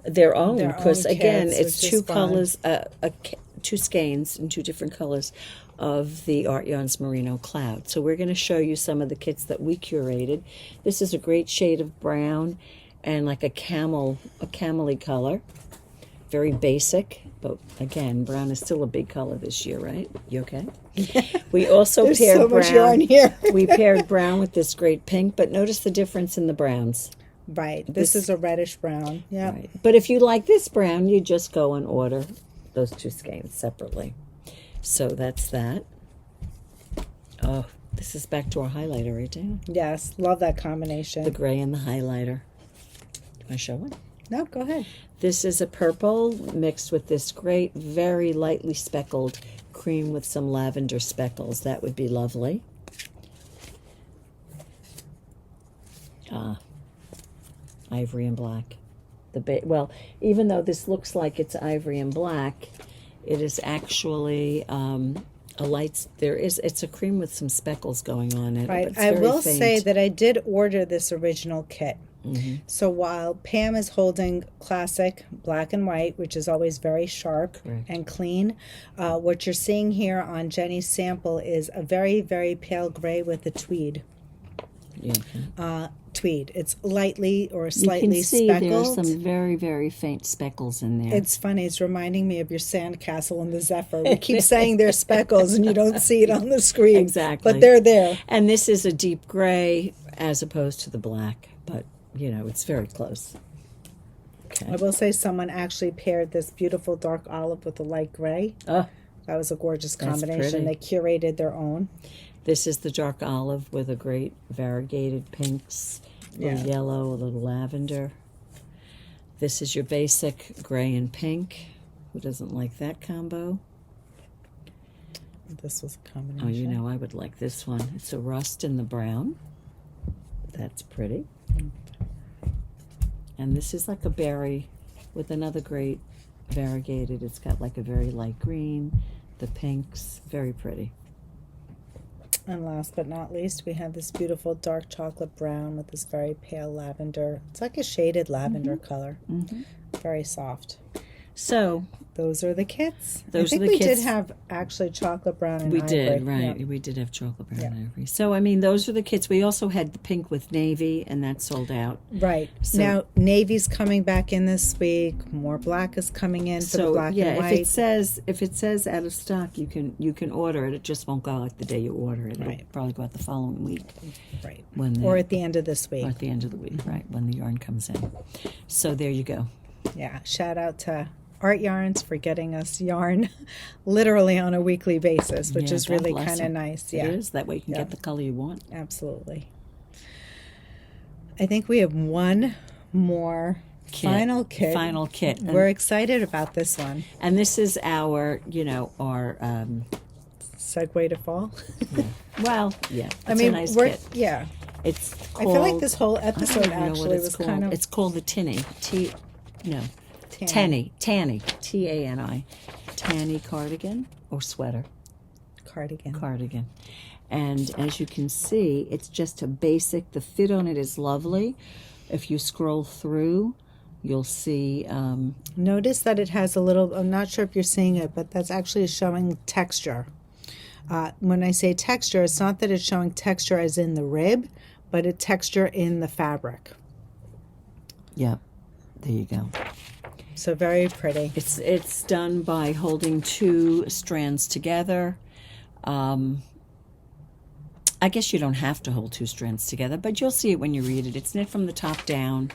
their own, because, again, it's 2 colors, 2 skeins in 2 different colors of the Art Yarns Merino Cloud. So we're going to show you some of the kits that we curated. This is a great shade of brown and like a camel-y color. Very basic, but again, brown is still a big color this year, right? You okay? We also There's paired so brown. much yarn here. We paired brown with this great pink, but notice the difference in the browns. Right. This is a reddish brown. Yeah. Right. But if you like this brown, you just go and order those 2 skeins separately. So that's that. Oh, This is back to our highlighter, right, Dina? Yes, love that combination. The gray and the highlighter. Do I show it? No, go ahead. This is a purple mixed with this great, very lightly speckled cream with some lavender speckles. That would be lovely. Ivory and black. Well, even though this looks like it's ivory and black, it is actually a light. It's a cream with some speckles going on it. Right. It's I very will faint. say that I did order this original kit. Mm-hmm. So while Pam is holding classic black and white, which is always very sharp and clean, what you're seeing here on Jenny's sample is a very, very pale gray with a tweed. Yeah. Tweed. It's lightly or slightly you can see speckled. There's some very, very faint speckles in there. It's funny. It's reminding me of your sandcastle in the Zephyr. We keep saying they're speckles and you don't see it on the screen. Exactly. But they're there. And this is a deep gray as opposed to the black, but it's very close. Okay. I will say someone actually paired this beautiful dark olive with a light gray. Oh, that was a gorgeous combination. pretty. They curated their own. This is the dark olive with a great variegated pinks, a little yellow, a little lavender. This is your basic gray and pink. Who doesn't like that combo? This was a combination. Oh, I would like this one. It's a rust in the brown. That's pretty. And this is like a berry with another great variegated. It's got like a very light green, the pinks, very pretty. And last but not least, we have this beautiful dark chocolate brown with this very pale lavender. It's like a shaded lavender color. Mm-hmm. Very soft. So those are the kits. Those I think are the we kits. did have actually chocolate brown and We ivory. did, right. Yep. We did have chocolate brown Yep. and ivory. So, those are the kits. We also had the pink with navy, and that sold out. Right. So- Now, navy's coming back in this week. More black is coming in for the black and white. if it says out of stock, you can order it. It just won't go out the day you order it. It'll Right. probably go out the following week. Right. When Or at the end of this week. or at the end of the week, right, when the yarn comes in. So there you go. Yeah. Shout out to Art Yarns for getting us yarn literally on a weekly basis, which Yeah, is God really bless kind of them. nice. It Yeah. is. That way you can Yeah. get the color you want. Absolutely. I think we have one more final kit. Final kit. And, We're excited about this one. and this is our Segue to fall. well, yeah. It's I mean, a nice kit. yeah. It's I called, feel like this whole I don't episode even know what actually it's was called. kind of It's called the TANi. TANi. TANi. TANi. TANi cardigan or sweater. Cardigan. And as you can see, it's just a basic. The fit on it is lovely. If you scroll through, you'll see. Notice that it has a little, I'm not sure if you're seeing it, but that's actually showing texture. When I say texture, it's not that it's showing texture as in the rib, but a texture in the fabric. Yeah, there you go. So very pretty. It's done by holding two strands together. I guess you don't have to hold two strands together, but you'll see it when you read it. It's knit from the top down.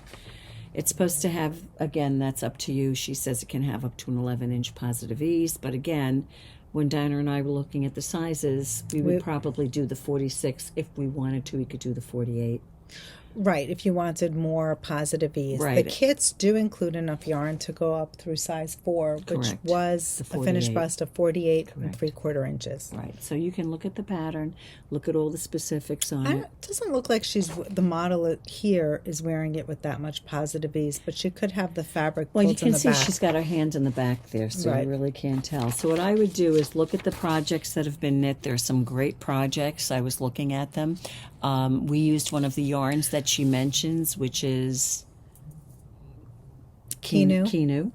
It's supposed to have, again, that's up to you. She says it can have up to an 11-inch positive ease, but again, when Dina and I were looking at the sizes, we would probably do the 46. If we wanted to, we could do the 48. Right, if you wanted more positive ease. Right. The kits do include enough yarn to go up through size 4, which Correct. was The a finished 48. bust of 48 and Correct. 3/4 inches. Right, so you can look at the pattern, look at all the specifics on it. It doesn't look like the model here is wearing it with that much positive ease, but she could have the fabric Well, you pulled in can the see back. she's got her hand in the back there, so Right. you really can't tell. So what I would do is look at the projects that have been knit. There's some great projects. I was looking at them. We used one of the yarns that she mentions, which is Kinu.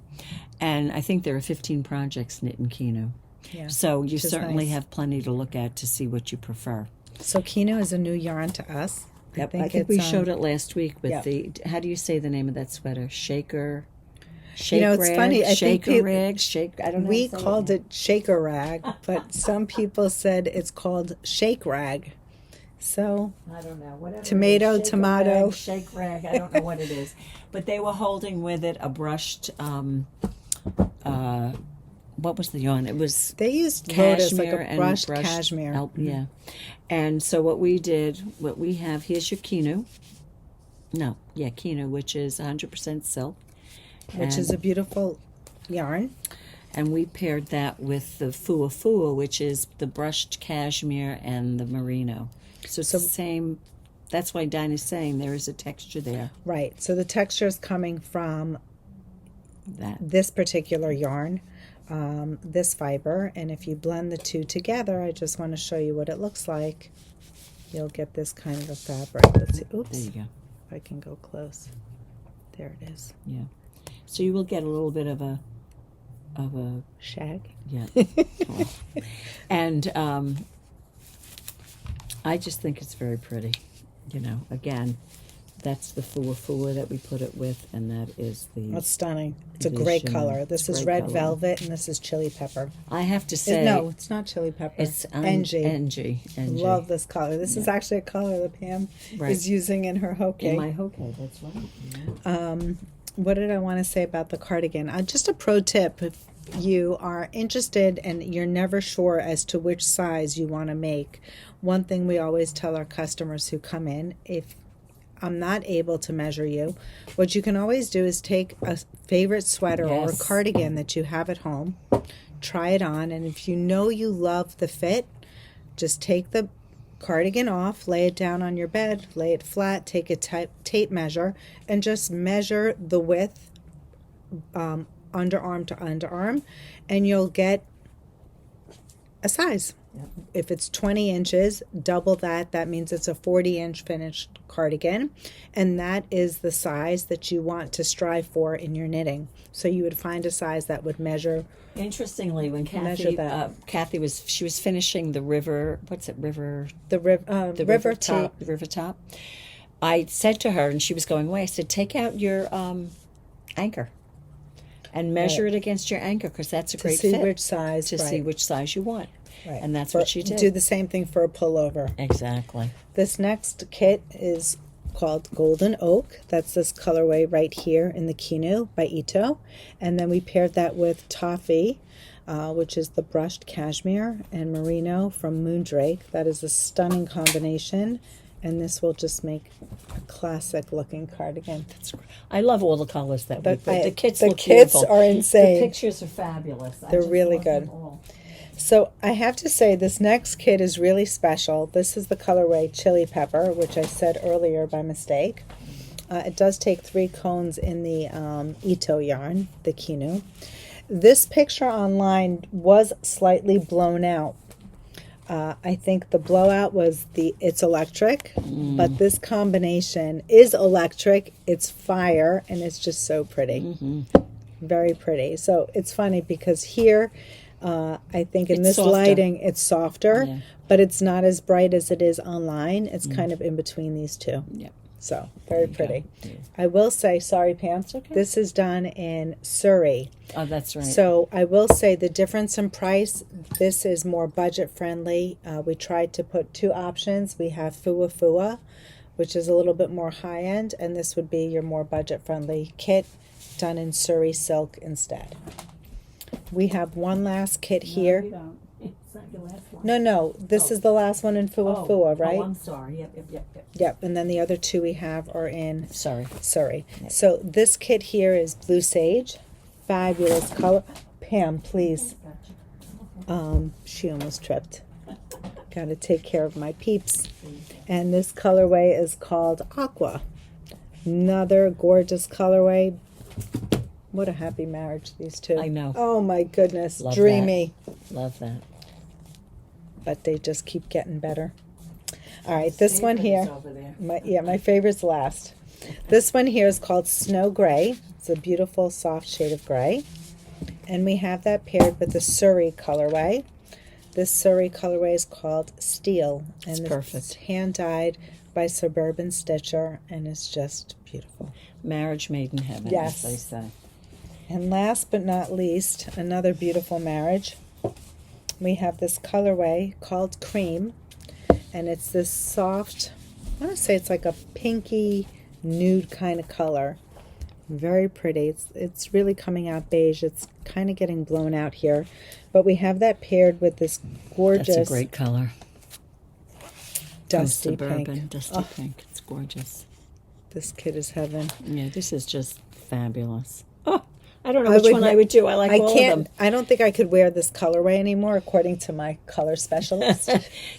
And I think there are 15 projects knit in Kinu. Yeah, So you which is certainly nice. have plenty to look at to see what you prefer. So Kinu is a new yarn to us. Yep, I think we it's, showed it last week with yeah. the, how do you say the name of that sweater? Shaker? You know, it's funny. I think Shaker rag? I don't know. we how to say called now. it shaker rag, but some people said it's called shake rag. So I don't know. Whatever. Tomato, it is. Shaker tomato. rag, shake rag. I don't know what it is. But they were holding with it a brushed what was the yarn? It was They used lotus, like cashmere a and brushed cashmere. Yeah. And so what we have, here's your Kinu. No, yeah, Kinu, which is 100% silk. Which is a beautiful yarn. And we paired that with the Fua Fua, which is the brushed cashmere and the merino. So it's the same. That's why Dina's saying there is a texture there. Right. So the texture is coming from this particular yarn, this fiber. And if you blend the two together, I just want to show you what it looks like. You'll get this kind of a fabric. Let's see. Oops. There you go. If I can go close. There it is. Yeah. So you will get a little bit of a shag. Yeah. And I just think it's very pretty. You know, again, that's the Fua Fua that we put it with, and that is the... It's stunning. It's a great color. This is red velvet, and this is chili pepper. I have to say... No, it's not chili pepper. It's NG. Love this color. This is actually a color that Pam is using in her Hokei. In my Hokei, that's right. What did I want to say about the cardigan? Just a pro tip. If you are interested and you're never sure as to which size you want to make, one thing we always tell our customers who come in, if I'm not able to measure you, what you can always do is take a favorite sweater or a cardigan that you have at home, try it on, and if you know you love the fit, just take the cardigan off, lay it down on your bed, lay it flat, take a tape measure, and just measure the width, underarm to underarm, and you'll get a size. Yep. If it's 20 inches, double that. That means it's a 40-inch finished cardigan, and that is the size that you want to strive for in your knitting. So you would find a size that would measure. Interestingly, when Kathy was finishing the river, the river top. I said to her, and she was going away, I said, take out your anchor and measure it against your anchor, because that's a great fit. To see which size. To see which size you want. Right. And that's what she did. Do the same thing for a pullover. Exactly. This next kit is called Golden Oak. That's this colorway right here in the Kinu by Ito. And then we paired that with Toffee, which is the brushed cashmere, and Merino from Moondrake. That is a stunning combination. And this will just make a classic looking cardigan. I love all the colors that we put. The kits are insane. The pictures are fabulous. They're really good. So I have to say this next kit is really special. This is the colorway Chili Pepper, which I said earlier by mistake. It does take 3 cones in the Ito yarn, the Kinu. This picture online was slightly blown out. I think the blowout was it's electric, but this combination is electric, it's fire, and it's just so pretty. Very pretty. So it's funny because here, I think in this lighting, it's softer, but it's not as bright as it is online. It's kind of in between these two. Yep. So, very pretty. Yeah. I will say, sorry, Pam, this is done in Surrey. Oh, that's right. So, I will say the difference in price, this is more budget-friendly. We tried to put 2 options. We have Fua Fua, which is a little bit more high-end, and this would be your more budget-friendly kit done in Surrey silk instead. We have one last kit here. We don't. It's not your last one. No. This is the last one in Fua Fua, right? Oh, I'm sorry. Yep. Yep, and then the other 2 we have are in Surrey. Yep. So this kit here is Blue Sage. Fabulous color. Pam, please. She almost tripped. Got to take care of my peeps. And this colorway is called Aqua. Another gorgeous colorway. What a happy marriage, these two. I know. Oh, my goodness. Love Dreamy. That. Love that. But they just keep getting better. All right, this one here. My favorite's last. This one here is called Snow Gray. It's a beautiful, soft shade of gray. And we have that paired with the Surrey colorway. This Surrey colorway is called Steel. And it's perfect. It's hand-dyed by Suburban Stitcher, and it's just beautiful. Marriage made in heaven, as they say. And last but not least, another beautiful marriage. We have this colorway called Cream, and it's this soft, I want to say it's like a pinky nude kind of color. Very pretty. It's really coming out beige. It's kind of getting blown out here. But we have that paired with this gorgeous... That's a great color. Dusty suburban, pink. Dusty pink. It's gorgeous. This kid is heaven. Yeah, this is just fabulous. Oh, I don't know which one I would do. I like all of them. I don't think I could wear this colorway anymore, according to my color specialist.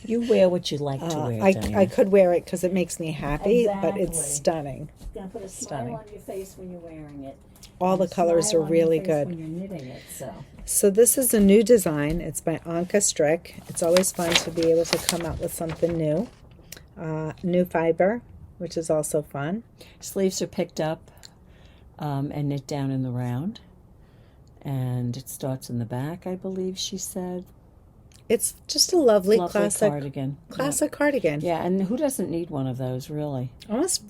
You wear what you like to wear, I could wear it because it makes me happy, but Exactly. it's stunning. You're gonna put a smile on your face when you're wearing it. All the colors are really good. When you're knitting it, So this is a new design. It's by ANKESTRiCK. It's always fun to be able to come up with something new. New fiber, which is also fun. Sleeves are picked up and knit down in the round, and it starts in the back, I believe she said. It's just a lovely classic cardigan. Classic cardigan. Yeah, and who doesn't need one of those, really? Almost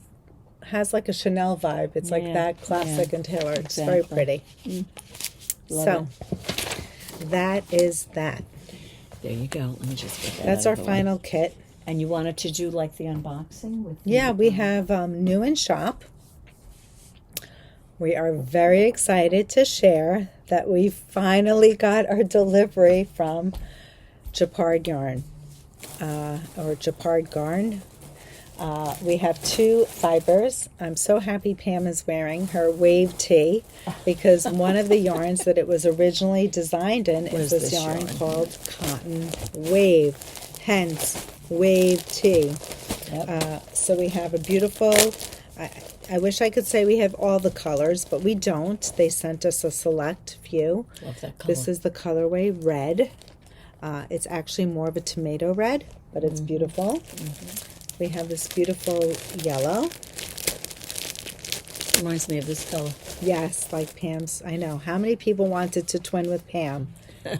has like a Chanel vibe. It's like that classic and tailored. It's very pretty. Love that is that. There you go. Let me just get that. That's our final kit. And you wanted to do like the unboxing with? Yeah, we have new in shop. We are very excited to share that we finally got our delivery from Gepard yarn, or Gepard Garn. We have 2 fibers. I'm so happy Pam is wearing her wave tee because one of the yarns that it was originally designed in is this yarn called Cotton Wave, hence wave tee. So we have a beautiful, I wish I could say we have all the colors, but we don't. They sent us a select few. Love that color. This is the colorway red. It's actually more of a tomato red, but it's beautiful. We have this beautiful yellow. Reminds me of this color. Yes, like Pam's. I know. How many people wanted to twin with Pam?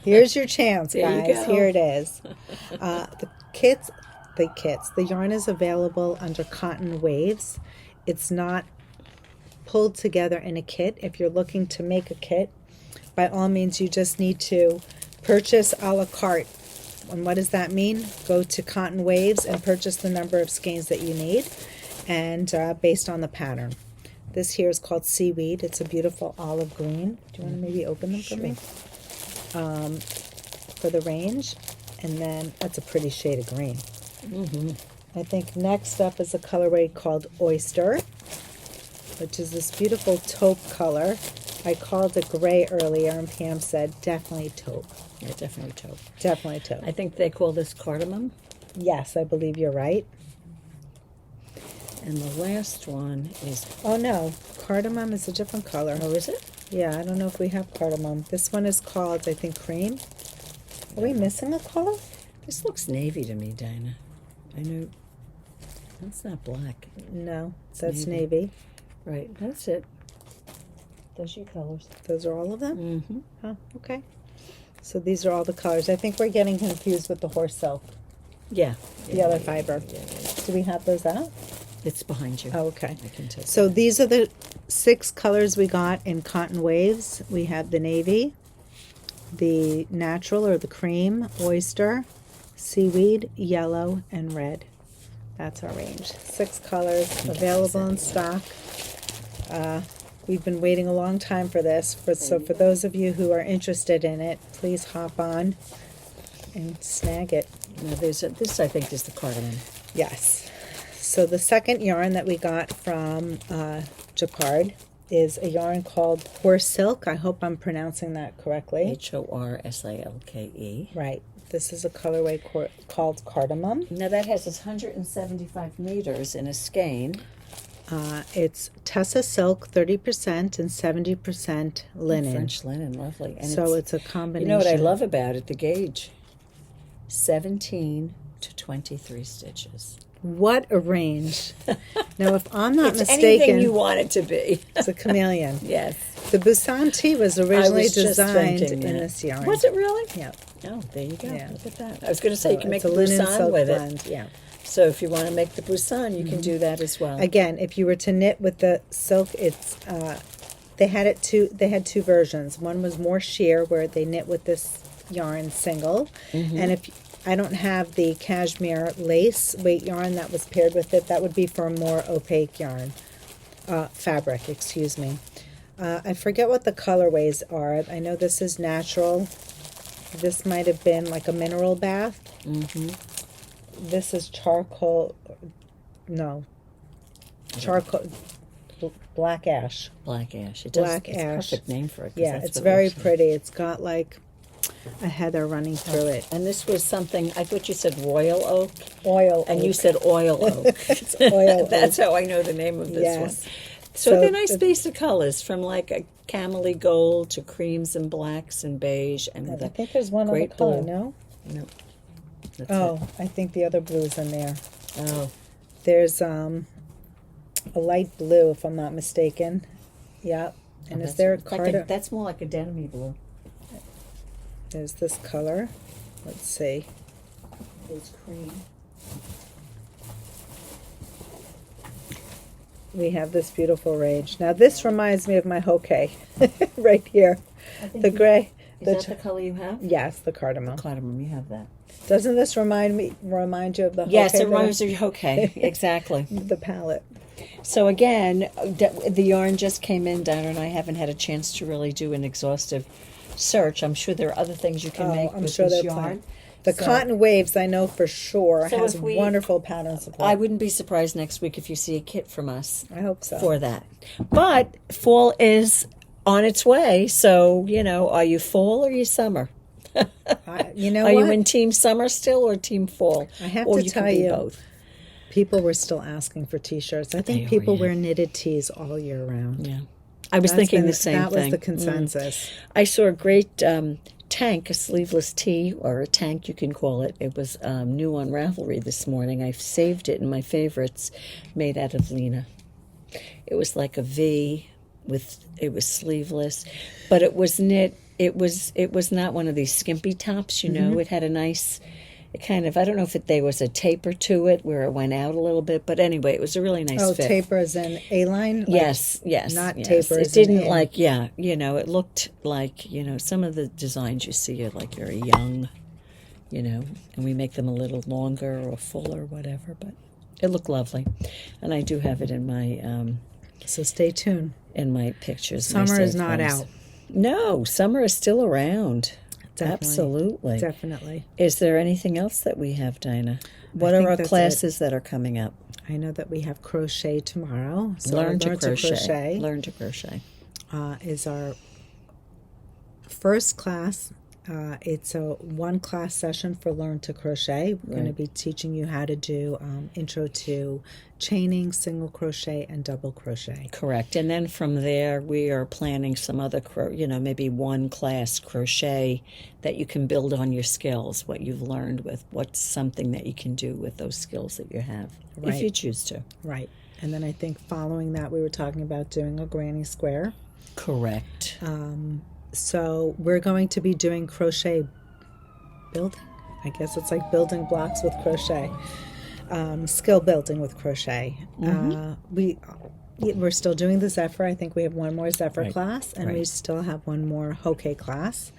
Here's your chance, guys. You go. Here it is. The yarn is available under Cotton Waves. It's not pulled together in a kit. If you're looking to make a kit, by all means, you just need to purchase a la carte. And what does that mean? Go to Cotton Waves and purchase the number of skeins that you need, and based on the pattern. This here is called Seaweed. It's a beautiful olive green. Do you want to maybe open them for me? For the range. And then that's a pretty shade of green. I think next up is a colorway called Oyster, which is this beautiful taupe color. I called it gray earlier, and Pam said definitely taupe. Yeah, definitely taupe. Definitely taupe. I think they call this cardamom. Yes, I believe you're right. And the last one is... Oh, no. Cardamom is a different color. Oh, is it? Yeah, I don't know if we have cardamom. This one is called, I think, cream. Are we missing a color? This looks navy to me, Dina. I know. That's not black. No, that's navy. Right, that's it. Those are your colors. Those are all of them? Mm-hmm. Oh, okay. So these are all the colors. I think we're getting confused with the horse silk. Yeah. The other fiber. Yeah. Do we have those out? It's behind you. Oh, okay. I can tell. So these are the 6 colors we got in Cotton Waves. We have the navy, the natural or the cream, oyster, seaweed, yellow, and red. That's our range. 6 colors available in stock. We've been waiting a long time for this. So for those of you who are interested in it, please hop on and snag it. Now this I think is the cardamom. Yes. So the second yarn that we got from Gepard is a yarn called Horse Silk. I hope I'm pronouncing that correctly. HORSALKE. Right. This is a colorway called Cardamom. Now that has 175 meters in a skein. It's Tessa silk, 30% and 70% linen. French linen, lovely. And so it's a combination. You know what I love about it? The gauge. 17 to 23 stitches. What a range. Now, if I'm not It's mistaken, anything you want it to be. It's a chameleon. Yes. The Busan Tee was originally designed in this yarn. Was it really? Yeah. Oh, there you go. Yeah. Look at that. I was going to say you can make it's the a linen Busan silk with blend. it. Yeah. So if you want to make the Busan, you can do that as well. Again, if you were to knit with the silk, it's they had two versions. One was more sheer, where they knit with this yarn single, and if I don't have the cashmere lace weight yarn that was paired with it, that would be for a more opaque yarn fabric. Excuse me. I forget what the colorways are. I know this is natural. This might have been like a mineral bath. This is charcoal. No. Charcoal. Black ash. Black ash. It's Black a ash. perfect name for it. Yeah, it's very pretty. It's got like a heather running through it. And this was something, I thought you said royal oak. Oil And oak. you said oil oak. It's oil That's how I know the name of this one. Yes. So they're nice base of colors, from like a camely gold to creams and blacks and beige. And with I think there's one other color, no? No. Oh, I think the other blue's in there. Oh. There's a light blue, if I'm not mistaken. Yep. And is there a card? That's more like a denim blue. There's this color. Let's see. It's cream. We have this beautiful range. Now this reminds me of my Hokei right here. The gray. Is that the color you have? Yes, the cardamom. Cardamom, you have that. Doesn't this remind you of the Hokei? Yes, it reminds you of Hokei. Exactly. The palette. So again, the yarn just came in. Dina and I haven't had a chance to really do an exhaustive search. I'm sure there are other things you can make with this yarn. The Cotton Waves, I know for sure, has if we- wonderful pattern support. I wouldn't be surprised next week if you see a kit from us I hope so. for that. But fall is on its way, so, are you fall or are you summer? You know Are what? you in team summer still or team fall? I have or to you tell can be you, both. people were still asking for T-shirts. I think people wear knitted tees all year round. Yeah. I was thinking the same thing. That was the consensus. I saw a great tank, a sleeveless tee, or a tank you can call it. It was new on Ravelry this morning. I've saved it in my favorites, made out of Dina. It was like a V it was sleeveless, but it was knit. It was not one of these skimpy tops, It had a nice, I don't know if there was a taper to it where it went out a little bit, but anyway, it was a really nice fit. Taper as in A-line? Yes. Not yes. taper It as in didn't in. it looked like, some of the designs you see are like very young, and we make them a little longer or fuller, whatever, but it looked lovely. And I do have it in my... so stay tuned. In my pictures. Summer is not out. No, summer is still around. Definitely. Absolutely. Definitely. Is there anything else that we have, Dina? What are our classes that are coming up? I know that we have crochet tomorrow. So Learn to crochet. Learn to crochet. Is our first class. It's a one-class session for Learn to Crochet. We're going to be teaching you how to do intro to chaining, single crochet, and double crochet. Correct. And then from there, we are planning some other, maybe one class crochet that you can build on your skills, what you've learned with, what's something that you can do with those skills that you have, if you choose to. Right. And then I think following that, we were talking about doing a granny square. Correct. So we're going to be doing crochet building. I guess it's like building blocks with crochet. Skill building with crochet. We're still doing the Zephyr. I think we have one more Zephyr class, and we still have one more Hokei class.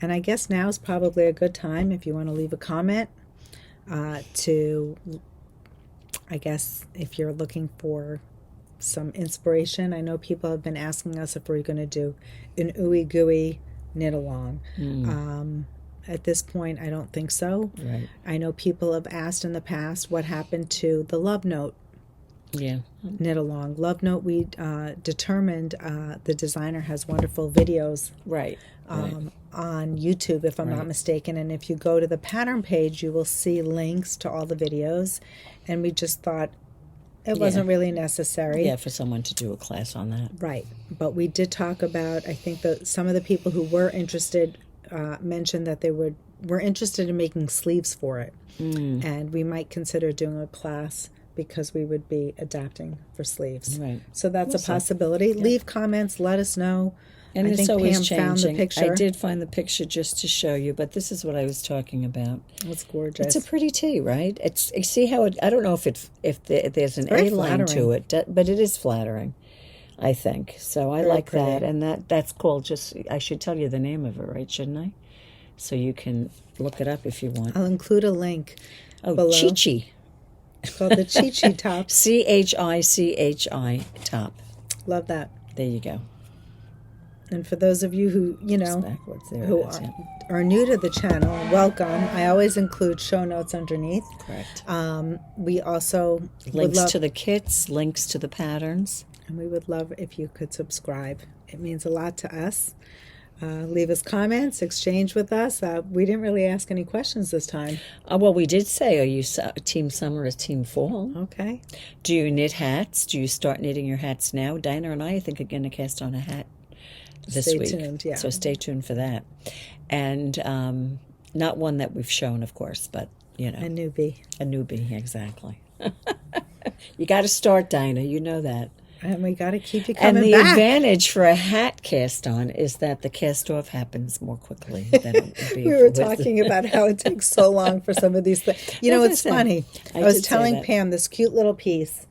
And I guess now is probably a good time if you want to leave a comment I guess if you're looking for some inspiration. I know people have been asking us if we're going to do an ooey gooey knit along. At this point, I don't think so. Right. I know people have asked in the past what happened to the Love Note knit along. Love Note, we determined the designer has wonderful videos on YouTube, if I'm not mistaken. And if you go to the pattern page, you will see links to all the videos. And we just thought it wasn't really necessary. Yeah, for someone to do a class on that. Right. But we did talk about, I think that some of the people who were interested mentioned that they were interested in making sleeves for it. And we might consider doing a class because we would be adapting for sleeves. Right. So that's a possibility. Yeah. Leave comments. Let us know. And I think always Pam changing. found the picture. I did find the picture just to show you, but this is what I was talking about. It's gorgeous. It's a pretty tee, right? It's. You see how it? I don't know if there's an A line to it, but it is flattering. I think so. I like that, and that's called just. I should tell you the name of it, right? Shouldn't I? So you can look it up if you want. I'll include a link. Oh, Chi-Chi. It's called the Chi-Chi top. CHICHI top. Love that. There you go. And for those of you who, backwards there. who are new to the channel, welcome. I always include show notes underneath. Correct. We also links to the kits, links to the patterns. And we would love if you could subscribe. It means a lot to us. Leave us comments, exchange with us. We didn't really ask any questions this time. Well, we did say, are you Team Summer or Team Fall? Okay. Do you knit hats? Do you start knitting your hats now? Dina and I think, are going to cast on a hat this week. Stay tuned, yeah. So stay tuned for that. And not one that we've shown, of course, but, A newbie. A newbie, exactly. You got to start, Dina. You know that. And we got to keep you coming And the back. advantage for a hat cast on is that the cast off happens more quickly than it would be. We were talking about how it takes so long for some of these things. It's funny. I was telling Pam this cute little piece,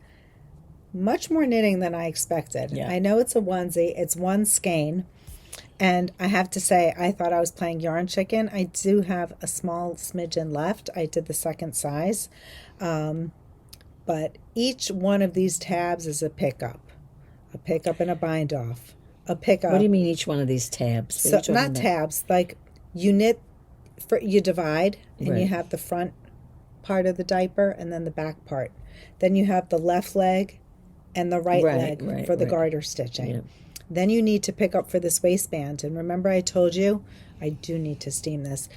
much more knitting than I expected. Yeah. I know it's a onesie. It's one skein. And I have to say, I thought I was playing yarn chicken. I do have a small smidgen left. I did the second size. But each one of these tabs is a pickup and a bind off, a pickup. What do you mean each one of these tabs? So not tabs, like you knit, you divide, and Right. you have the front part of the diaper and then the back part. Then you have the left leg and the right leg for the garter stitching. Yeah. Then you need to pick up for this waistband. And remember I told you, I do need to steam this.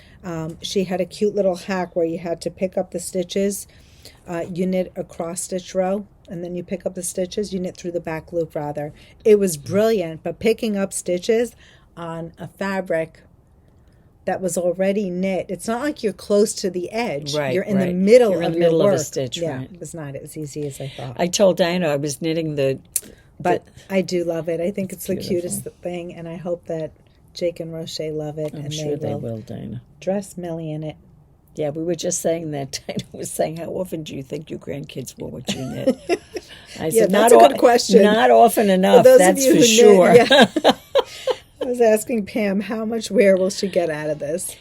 She had a cute little hack where you had to pick up the stitches. You knit a cross stitch row, and then you pick up the stitches. You knit through the back loop, rather. It was brilliant, but picking up stitches on a fabric that was already knit, it's not like you're close to the edge. Right, you're in right. the middle You're in of the your middle of a work. stitch, Yeah, right. it was not as easy as I thought. I told Dina I was knitting But I do love it. I think it's the beautiful. cutest thing, and I hope that Jake and Roche love it, I'm and sure they will Dina. dress Millie in it. Yeah, we were just saying that. Dina was saying, how often do you think your grandkids will what you knit? I said, that's a good question. Not often enough, those of that's you for who sure. knit, yeah. I was asking Pam, how much wear will she get out of this?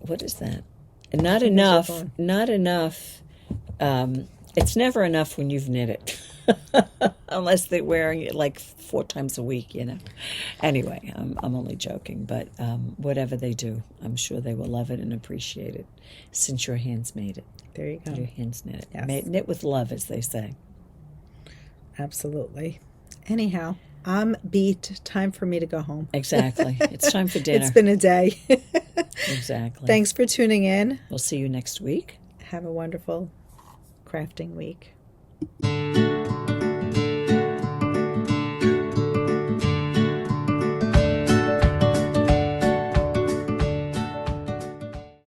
What is that? Not enough. Not enough. It's never enough when you've knit it. Unless they're wearing it like 4 times a week, Anyway, I'm only joking, but whatever they do, I'm sure they will love it and appreciate it, since your hands made it. There you go. Your hands knit it. Yes. Knit with love, as they say. Absolutely. Anyhow, I'm beat. Time for me to go home. Exactly. It's time for dinner. It's been a day. Exactly. Thanks for tuning in. We'll see you next week. Have a wonderful crafting week.